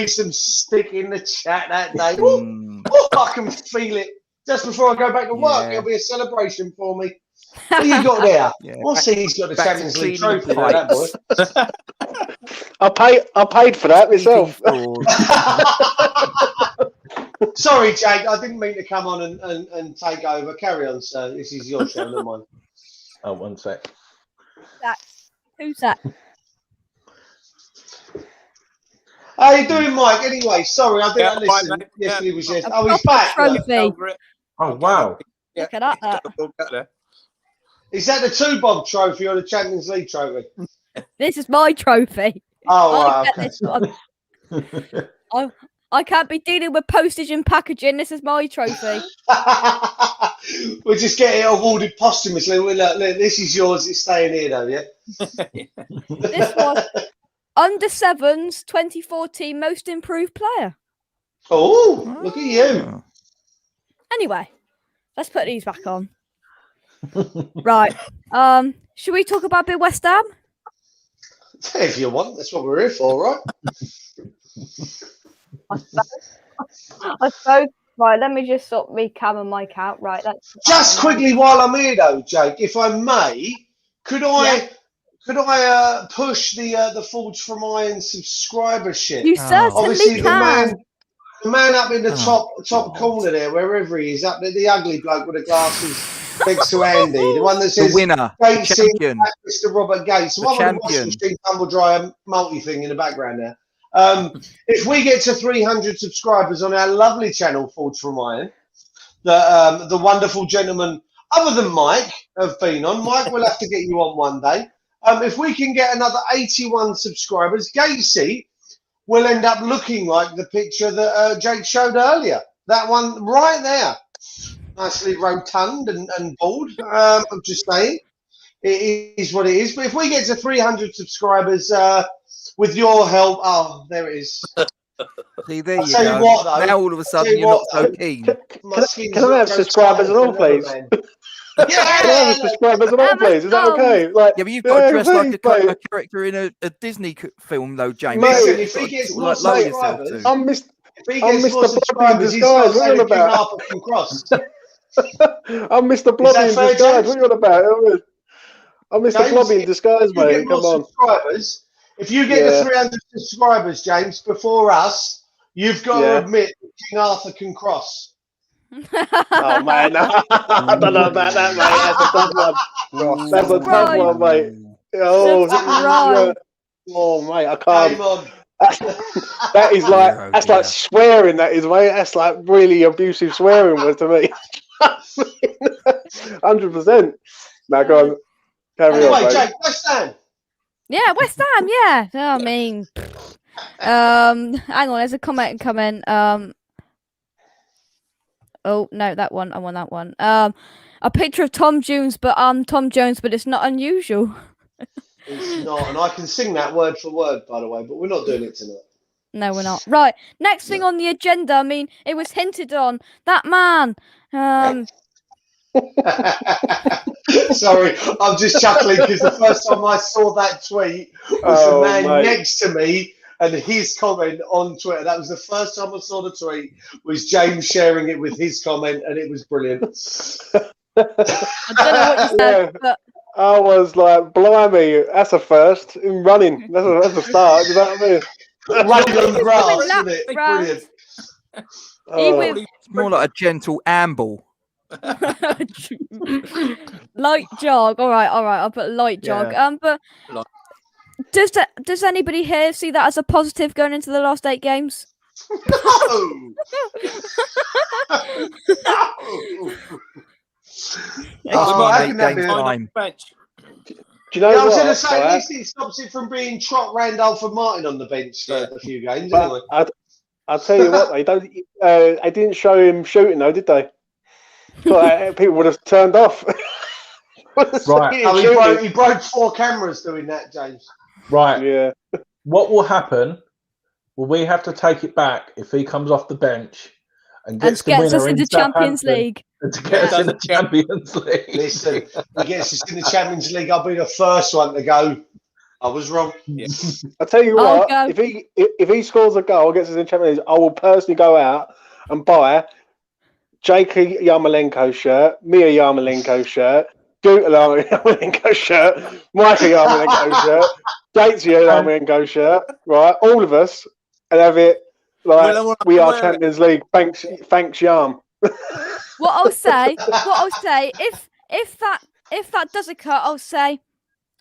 some stick in the chat that day. I can feel it. Just before I go back to work, it'll be a celebration for me. What you got there? We'll see. He's got the Champions League trophy. That boy.
I paid for that myself.
Sorry, Jake. I didn't mean to come on and take over. Carry on, sir. This is your show, not mine.
Oh, one sec.
Who's that?
How you doing, Mike? Anyway, sorry, I didn't listen. Yesterday was yesterday. Oh, he's back.
Trophy.
Oh, wow.
Look at that.
Is that the 2-bob trophy or the Champions League trophy?
This is my trophy.
Oh, wow.
Okay. I can't be dealing with postage and packaging. This is my trophy.
We'll just get it awarded posthumously. Look, this is yours. It's staying here, though, yeah?
This was under 7's 2014 most improved player.
Oh, look at you.
Anyway, let's put these back on. Right. Should we talk about a bit West Ham?
If you want, that's what we're here for, right?
I suppose. Right, let me just sort me cam and mic out. Right, that's
Just quickly while I'm here, though, Jake, if I may, could I push the Forge from Iron subscribership?
You certainly
Obviously,
can.
the man up in the top corner there, wherever he is, up there, the ugly bloke with the glasses next to Andy, the one that says
The winner,
Gates
the champion.
Mr. Robert Gates, the one with the washing machine tumble dryer multi thing in the background there. If we get to 300 subscribers on our lovely channel, Forge from Iron, the wonderful gentleman, other than Mike, have been on. Mike, we'll have to get you on one day. If we can get another 81 subscribers, Gatesy will end up looking like the picture that Jake showed earlier. That one right there. Nicely rotund and bald. I'm just saying. It is what it is. But if we get to 300 subscribers, with your help, there it is.
See, there you
tell
go.
You what, though,
now all of a sudden you're not so keen.
Can I have subscribers and all, please? Can I have subscribers and all, please? Is that okay? Like,
yeah, but you've got to dress like a character in a Disney film, though, James.
Listen, if he gets more subscribers,
I'm Mr.
Blobby in disguise. What are you on about?
I'm Mr. Blobby in disguise. What are you on about? I'm Mr. Blobby in disguise, mate. Come on.
Subscribers. If you get to 300 subscribers, James, before us, you've got to admit that King Arthur can cross.
Oh, man. No. I don't know about that, mate. That's a tough one. Mate. Oh, mate, I can't. That is like, that's like swearing, that is, mate. That's like really abusive swearing word to me. 100%. Now, go on. Carry on,
Jake, West Ham.
Yeah, West Ham, yeah. I mean, hang on, there's a comment coming. Oh no, that one. I want that one. A picture of Tom Jones, but it's not unusual.
It's not, and I can sing that word for word, by the way, but we're not doing it tonight.
No, we're not. Right, next thing on the agenda. I mean, it was hinted on that man.
Sorry, I'm just chuckling because the first time I saw that tweet was the man next to me and his comment on Twitter. That was the first time I saw the tweet, was James sharing it with his comment, and it was brilliant.
I don't know what you said, but
I was like, blimey, that's a first in running. That's a start, you know what I mean?
Running on the grass, isn't it? Brilliant.
It's more like a gentle amble.
Light jog. All right. I'll put light jog. But does anybody here see that as a positive going into the last 8 games?
No.
Do you know
I was
what?
going to say, at least it stops it from being Trot, Randolph, and Martin on the bench for a few games. Anyway.
I'll tell you what, they didn't show him shooting though, did they? People would have turned off.
Right. He broke 4 cameras doing that, James.
Right.
Yeah.
What will happen? Will we have to take it back if he comes off the bench and gets
us into Champions League?
To get us in the Champions League.
Listen, he gets us in the Champions League. I'll be the first one to go. I was wrong.
Yeah.
I'll tell you what. If he scores a goal, gets us in the Champions League, I will personally go out and buy Jake a Yarmolenko shirt, me a Yarmolenko shirt, Duke a Yarmolenko shirt, Mike a Yarmolenko shirt, Gates a Yarmolenko shirt, right? All of us, and have it like we are Champions League. Thanks, Yarm.
What I'll say, if that does occur, I'll say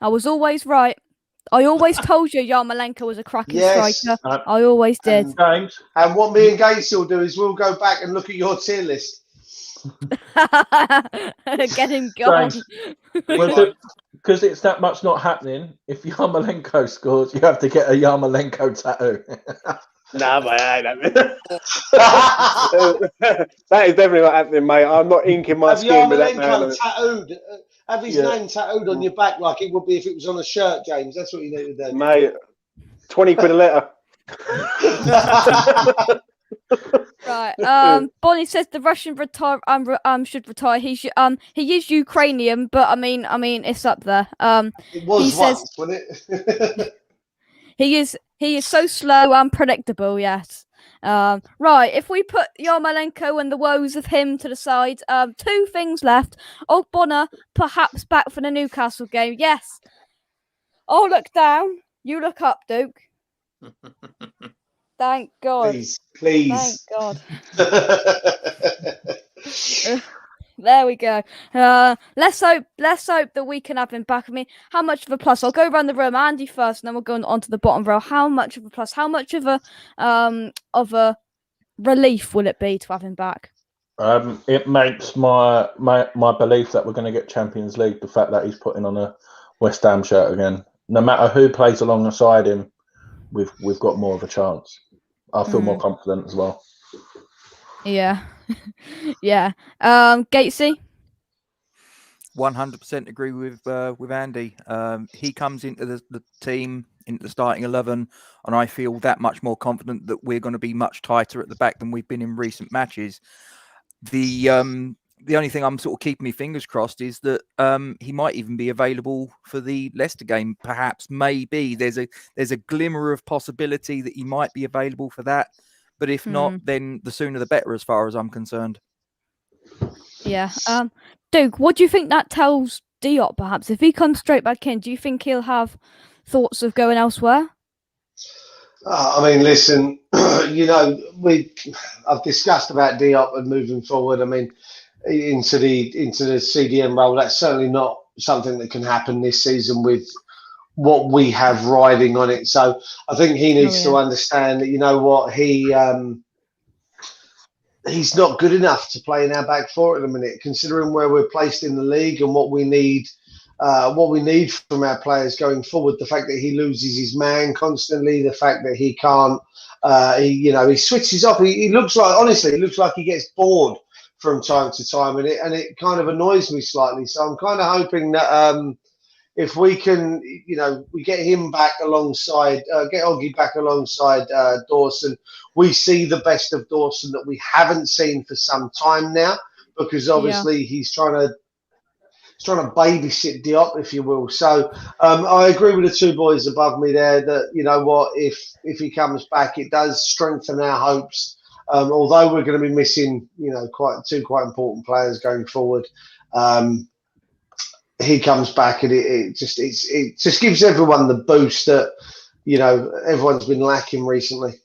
I was always right. I always told you Yarmolenko was a cracking striker. I always did.
And what me and Gates will do is we'll go back and look at your tier list.
Get him gone.
Because it's that much not happening. If Yarmolenko scores, you have to get a Yarmolenko tattoo.
Nah, mate, that is definitely not happening, mate. I'm not inking my skin with that man.
Tattooed. Have his name tattooed on your back like it would be if it was on a shirt, James. That's what you need to do.
Mate, 20 quid a letter.
Right. Bonnie says the Russian should retire. He is Ukrainian, but I mean it's up there.
It was
he says
once, wasn't it?
he is so slow, unpredictable. Yes. Right. If we put Yarmolenko and the woes of him to the side, two things left. Old Bonner perhaps back for the Newcastle game. Yes. I'll look down. You look up, Duke. Thank God.
Please.
Thank God. There we go. Let's hope that we can have him back. I mean, how much of a plus? I'll go around the room. Andy first, and then we'll go on to the bottom row. How much of a plus? How much of a relief will it be to have him back?
It makes my belief that we're going to get Champions League, the fact that he's putting on a West Ham shirt again. No matter who plays alongside him, we've got more of a chance. I feel more confident as well.
Yeah. Yeah. Gatesy?
100% agree with Andy. He comes into the team, into the starting 11, and I feel that much more confident that we're going to be much tighter at the back than we've been in recent matches. The only thing I'm sort of keeping my fingers crossed is that he might even be available for the Leicester game. Perhaps, maybe there's a glimmer of possibility that he might be available for that. But if not, then the sooner the better, as far as I'm concerned.
Yeah. Duke, what do you think that tells Diop? Perhaps if he comes straight back in, do you think he'll have thoughts of going elsewhere?
I mean, listen, I've discussed about Diop and moving forward. I mean, into the CDM role, that's certainly not something that can happen this season with what we have riding on it. So I think he needs to understand that, you know what, he's not good enough to play in our back four at the minute, considering where we're placed in the league and what we need from our players going forward. The fact that he loses his man constantly, the fact that he can't, he switches up. He looks like he gets bored from time to time, and it kind of annoys me slightly. So I'm kind of hoping that if we can, we get him back alongside, get Oggy back alongside Dawson, we see the best of Dawson that we haven't seen for some time now, because obviously he's trying to babysit Diop, if you will. So I agree with the two boys above me there that, you know what, if he comes back, it does strengthen our hopes. Although we're going to be missing, two quite important players going forward. He comes back and it just gives everyone the boost that, everyone's been lacking recently.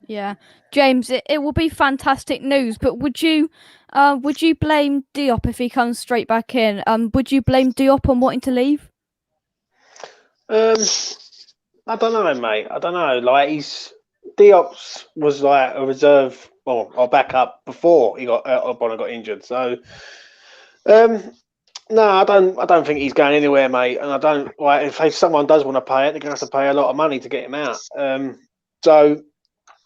Yeah, James, it will be fantastic news. But would you blame Diop if he comes straight back in? Would you blame Diop on wanting to leave?
I don't know, mate. I don't know. Like Diop was like a reserve or backup before he Bonner got injured. So, no, I don't think he's going anywhere, mate. And I don't if someone does want to pay it, they're going to have to pay a lot of money to get him out. So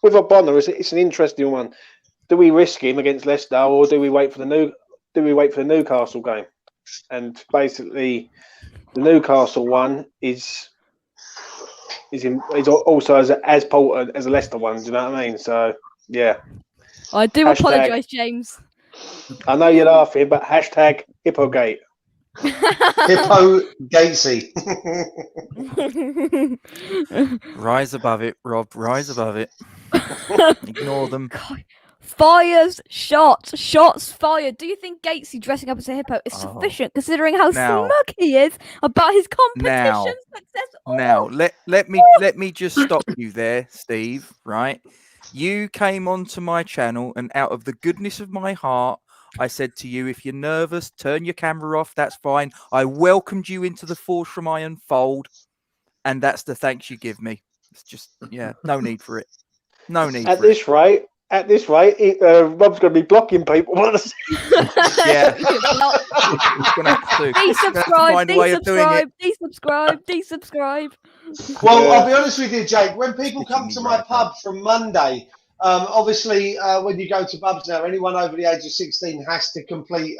with Bonner, it's an interesting one. Do we risk him against Leicester, or do we wait for the Newcastle game? And basically, the Newcastle one is also as potent as a Leicester one. Do you know what I mean? So yeah.
I do apologise, James.
I know you're laughing, but hashtag Hippogate.
Hippo Gatesy.
Rise above it, Rob. Rise above it. Ignore them.
God. Fires shots fired. Do you think Gatesy dressing up as a hippo is sufficient, considering how smug he is about his competition success?
Now, let me just stop you there, Steve. Right, you came onto my channel, and out of the goodness of my heart, I said to you, if you're nervous, turn your camera off. That's fine. I welcomed you into the Forge from Iron fold, and that's the thanks you give me. It's just, no need for it. No need.
At this rate, Rob's going to be blocking people.
Yeah.
Desubscribe.
Well, I'll be honest with you, Jake. When people come to my pub from Monday, obviously, when you go to pubs now, anyone over the age of 16 has to complete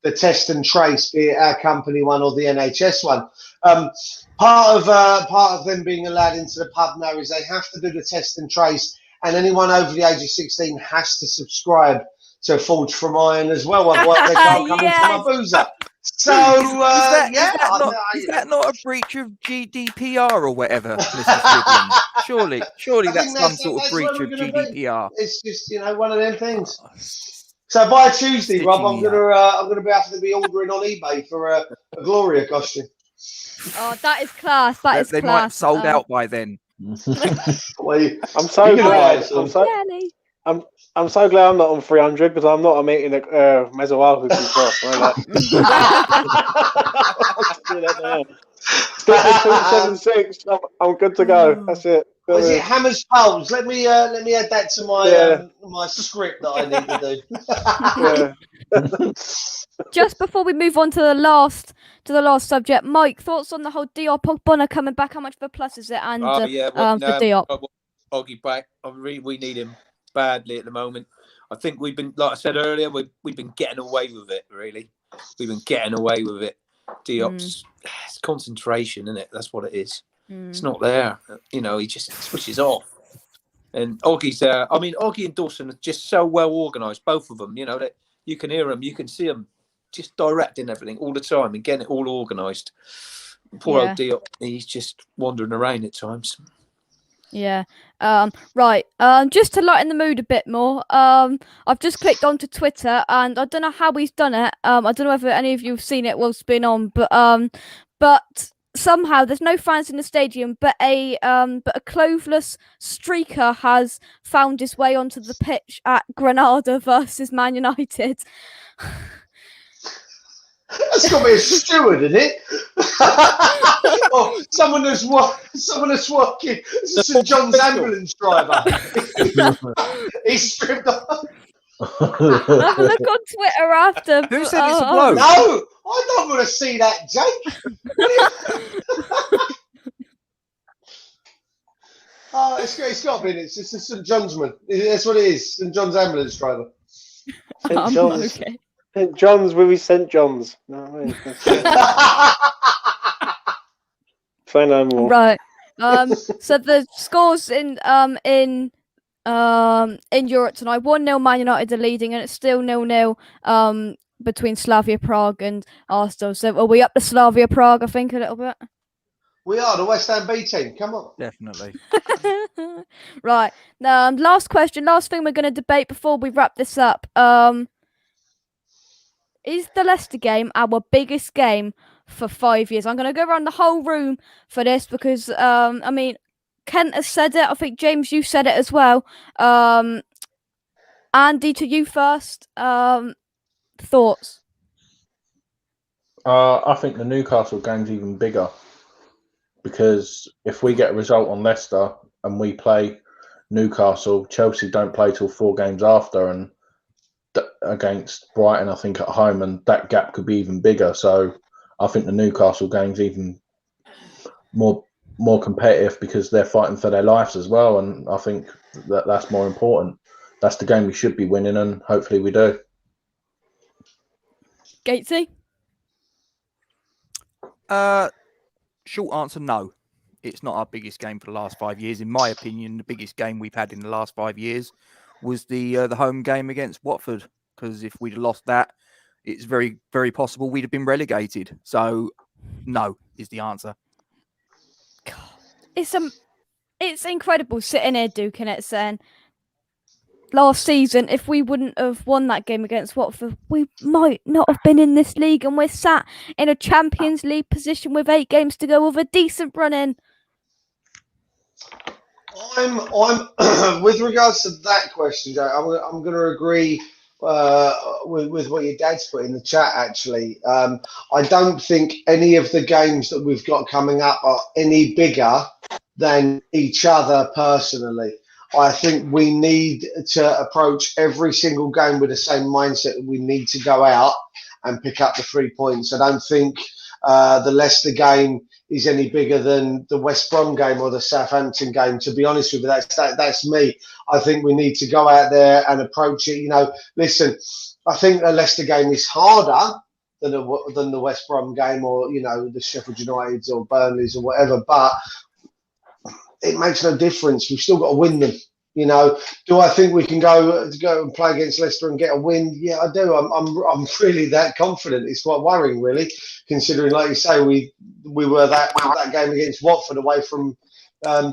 the test and trace, be it our company one or the NHS one. Part of them being allowed into the pub now is they have to do the test and trace and anyone over the age of 16 has to subscribe to Forge from Iron as well. Otherwise, they can't come into my boozer. So,
is that not a breach of GDPR or whatever, Mr. Swiblin? Surely that's some sort of breach of GDPR.
It's just one of them things. So by Tuesday, Rob, I'm gonna be ordering on eBay for a Gloria costume.
Oh, that is class. That is
They
class.
might have sold out by then.
Well, I'm so glad. I'm so glad I'm not on 300 because I'm not a meeting at Mezzoal who can cross. Stick with 276. I'm good to go. That's it.
Was it Hammers Poles? Let me add that to my my script that I need to do.
Just before we move on to the last subject, Mike, thoughts on the whole Diop Ogbonna coming back? How much of a plus is it? And for Diop,
Oggy back. We need him badly at the moment. I think we've been, like I said earlier, we've been getting away with it. Really, we've been getting away with it. Diop's it's concentration, isn't it? That's what it is. It's not there. He just switches off. And Oggy's there. I mean, Oggy and Dawson are just so well organised, both of them. That you can hear them, you can see them, just directing everything all the time and getting it all organised. Poor old Diop, he's just wandering around at times.
Yeah. Right. Just to lighten the mood a bit more, I've just clicked onto Twitter and I don't know how he's done it. I don't know whether any of you have seen it while it's been on, but somehow there's no fans in the stadium, but a cloveless streaker has found his way onto the pitch at Granada versus Man United.
That's got to be a steward, isn't it? Or someone that's working St John's ambulance driver. He's stripped off.
Have a look on Twitter after.
Who said it's a bloke?
No, I don't want to see that, Jake. Oh, it's got to be. It's a St John's man. That's what it is. St John's ambulance driver.
St John's.
Okay.
St John's with his St John's. No, say no more.
Right. So the scores in Europe tonight: 1-0 Man United are leading, and it's still 0-0 between Slavia Prague and Arsenal. So are we up to Slavia Prague? I think a little bit.
We are the West Ham B team. Come on.
Definitely.
Right. Last question. Last thing we're going to debate before we wrap this up. Is the Leicester game our biggest game for 5 years? I'm going to go around the whole room for this because, I mean, Kent has said it. I think, James, you said it as well. Andy, to you first. Thoughts?
I think the Newcastle game's even bigger because if we get a result on Leicester and we play Newcastle, Chelsea don't play till 4 games after, and against Brighton, I think, at home, and that gap could be even bigger. So I think the Newcastle game's even more competitive because they're fighting for their lives as well, and I think that's more important. That's the game we should be winning, and hopefully we do.
Gatesy?
Short answer, no. It's not our biggest game for the last 5 years. In my opinion, the biggest game we've had in the last 5 years was the home game against Watford. Because if we'd lost that, it's very, very possible we'd have been relegated. So, no is the answer.
God, it's incredible sitting here duking it, saying last season, if we wouldn't have won that game against Watford, we might not have been in this league, and we're sat in a Champions League position with 8 games to go with a decent run in.
I'm with regards to that question, Joe. I'm going to agree with what your dad's put in the chat. Actually, I don't think any of the games that we've got coming up are any bigger than each other. Personally, I think we need to approach every single game with the same mindset that we need to go out and pick up the 3 points. I don't think the Leicester game is any bigger than the West Brom game or the Southampton game. To be honest with you, that's me. I think we need to go out there and approach it. Listen, I think the Leicester game is harder than the West Brom game or the Sheffield Uniteds or Burnleys or whatever, but it makes no difference. We've still got to win them. You know, do I think we can go and play against Leicester and get a win? Yeah, I do. I'm really that confident. It's quite worrying, really, considering, like you say, we were that game against Watford away from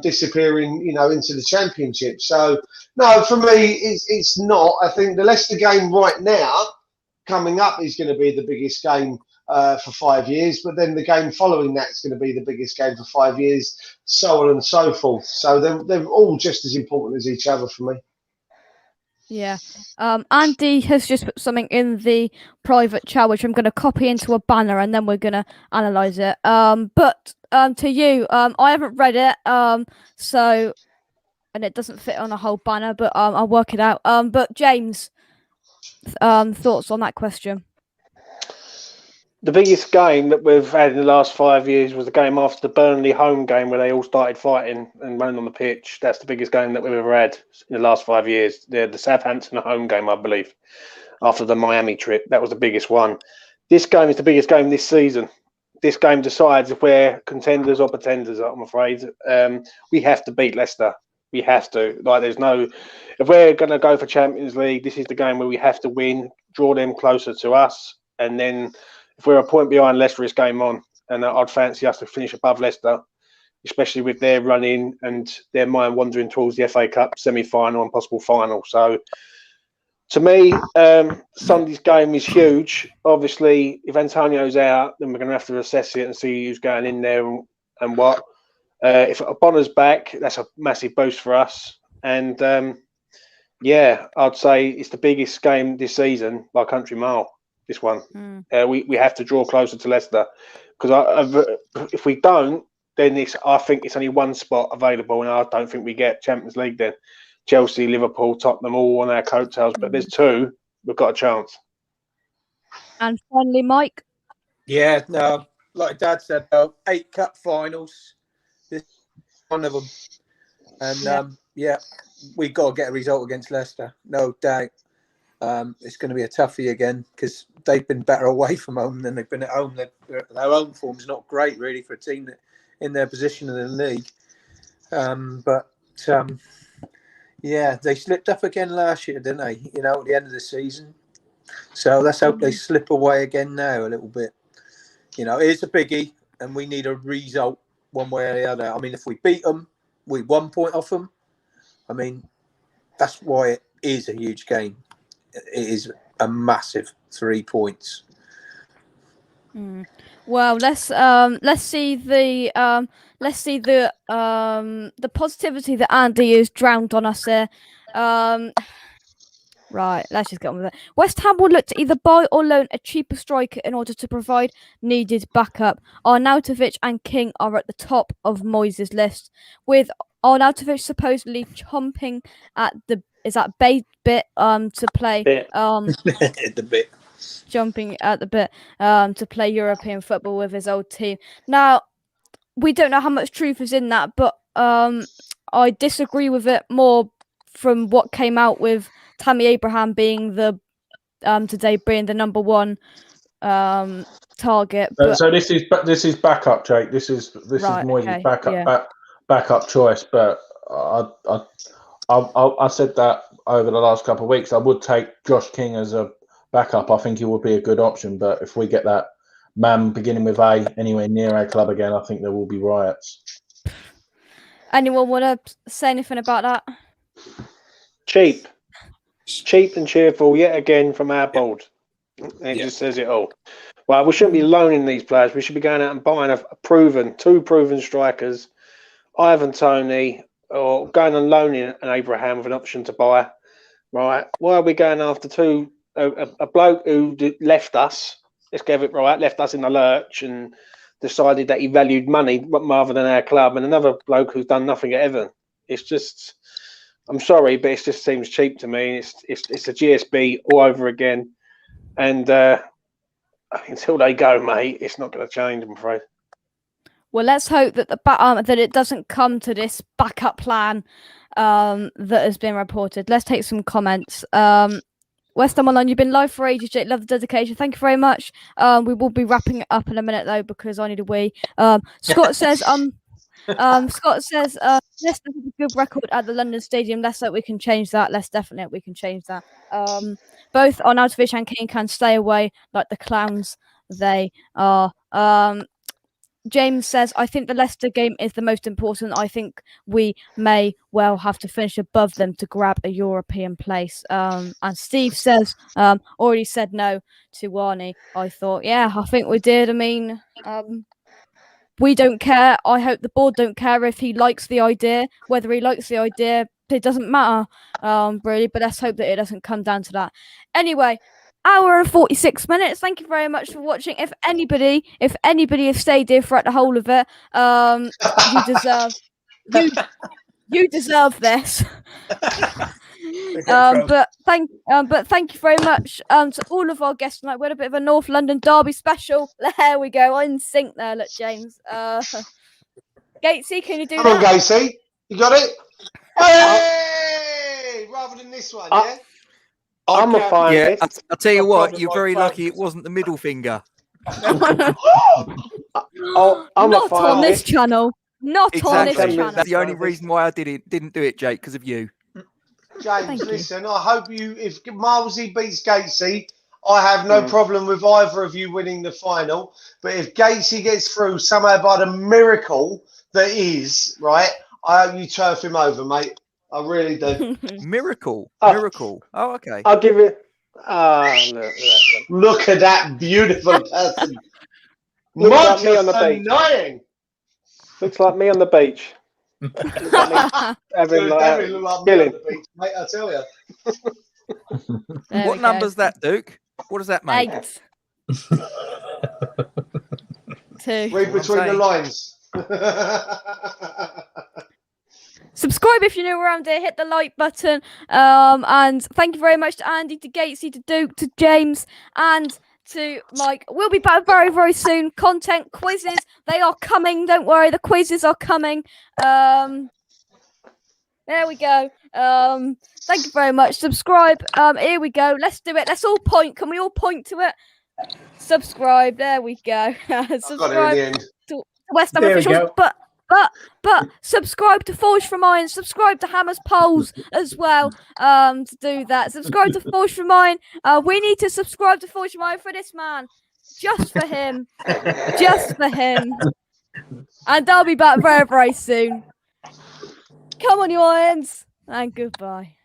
disappearing, you know, into the Championship. So no, for me, it's not. I think the Leicester game right now coming up is going to be the biggest game for 5 years, but then the game following that's going to be the biggest game for 5 years, so on and so forth. So they're all just as important as each other for me.
Yeah. Andy has just put something in the private chat, which I'm going to copy into a banner, and then we're going to analyse it. But to you, I haven't read it, so, and it doesn't fit on a whole banner, but I'll work it out. But James, thoughts on that question?
The biggest game that we've had in the last 5 years was the game after the Burnley home game where they all started fighting and running on the pitch. That's the biggest game that we've ever had in the last 5 years. The Southampton home game, I believe, after the Miami trip. That was the biggest one. This game is the biggest game this season. This game decides if we're contenders or pretenders, I'm afraid. We have to beat Leicester. We have to. Like, there's no... If we're going to go for Champions League, this is the game where we have to win, draw them closer to us, and then... If we're a point behind Leicester, it's game on. And I'd fancy us to finish above Leicester, especially with their running and their mind wandering towards the FA Cup semi-final and possible final. So, to me, Sunday's game is huge. Obviously, if Antonio's out, then we're going to have to assess it and see who's going in there and what. If Bonner's back, that's a massive boost for us. And, yeah, I'd say it's the biggest game this season by country mile. This one, we have to draw closer to Leicester, because if we don't, then I think it's only one spot available, and I don't think we get Champions League then. Chelsea, Liverpool, Tottenham, all on our coattails, but there's two, we've got a chance.
And finally, Mike.
Yeah, no, like Dad said, 8 cup finals. This is one of them, and yeah, we got to get a result against Leicester, no doubt. It's going to be a toughie again because they've been better away from home than they've been at home. Their home form's not great, really, for a team that in their position in the league. But yeah, they slipped up again last year, didn't they? You know, at the end of the season. So let's hope they slip away again now a little bit. You know, it's a biggie, and we need a result one way or the other. I mean, if we beat them, we 1 point off them. I mean, that's why it is a huge game. It is a massive 3 points.
Well, let's see the positivity that Andy has drowned on us there. Right, let's just get on with it. West Ham would look to either buy or loan a cheaper striker in order to provide needed backup. Arnautovic and King are at the top of Moyes' list, with Arnautovic supposedly chomping at the bit to play
the bit.
Jumping at the bit to play European football with his old team. Now, we don't know how much truth is in that, but I disagree with it more from what came out with Tammy Abraham being today being the number one target. But...
So this is backup, Jake. This is
right,
Moyes'
okay,
backup choice. But I said that over the last couple of weeks. I would take Josh King as a backup. I think he would be a good option. But if we get that man beginning with A anywhere near our club again, I think there will be riots.
Anyone want to say anything about that?
Cheap and cheerful yet again from our board. It just says it all. Well, we shouldn't be loaning these players. We should be going out and buying two proven strikers, Ivan Toney, or going and loaning an Abraham with an option to buy. Right? Why are we going after a bloke who left us? Let's get it right. Left us in the lurch and decided that he valued money rather than our club, and another bloke who's done nothing at Everton. It's just, I'm sorry, but it just seems cheap to me. It's a GSB all over again, and until they go, mate, it's not going to change, I'm afraid.
Well, let's hope that that it doesn't come to this backup plan that has been reported. Let's take some comments. West Ham Online, you've been live for ages, Jake. Love the dedication. Thank you very much. We will be wrapping it up in a minute though because I need a wee. Scott says Scott says, Leicester have a good record at the London Stadium. Let's hope we can change that. Let's definitely hope we can change that. Both Arnautovic and Keane can stay away like the clowns they are. James says, I think the Leicester game is the most important. I think we may well have to finish above them to grab a European place. And Steve says, already said no to Warney. I thought, yeah, I think we did. I mean, we don't care. I hope the board don't care if he likes the idea. Whether he likes the idea, it doesn't matter, really. But let's hope that it doesn't come down to that. Anyway, hour and 46 minutes. Thank you very much for watching. If anybody has stayed here throughout the whole of it, you deserve this. But thank you very much to all of our guests tonight. We had a bit of a North London derby special. There we go, in sync there. Look, James. Gatesy, can you do
Come on,
that?
Gatesy. You got it? Hey! Rather than this one, yeah?
I'm a finalist.
Yeah, I'll tell you what, you're very lucky it wasn't the middle finger.
I'm
Not
a
on this
finalist.
channel. Not on this
Exactly.
channel.
That's the only reason why I didn't do it, Jake, because of you.
James, listen, I hope if Milesy beats Gatesy, I have no problem with either of you winning the final. But if Gatesy gets through somehow by the miracle that is, right, I hope you turf him over, mate. I really do.
Miracle.
Oh.
Oh, okay.
I'll give it.
Look at that beautiful person.
Looks like me
Much
on the beach.
annoying.
Looks like me on the beach.
Definitely look like me on the beach, mate, I tell you.
What number's that, Duke? What does that make?
8. 2.
Read between the lines.
Subscribe if you're new around here. Hit the like button. And thank you very much to Andy, to Gatesy, to Duke, to James, and to Mike. We'll be back very, very soon. Content, quizzes, they are coming. Don't worry, the quizzes are coming. There we go. Thank you very much. Subscribe. Here we go. Let's do it. Let's all point. Can we all point to it? Subscribe. There we go. Subscribe to West Ham Officials. But subscribe to Forge from Iron, subscribe to Hammer's Polls as well, to do that. Subscribe to Forge from Iron. We need to subscribe to Forge from Iron for this man. Just for him. Just for him. And I'll be back very, very soon. Come on, you Irons. And goodbye.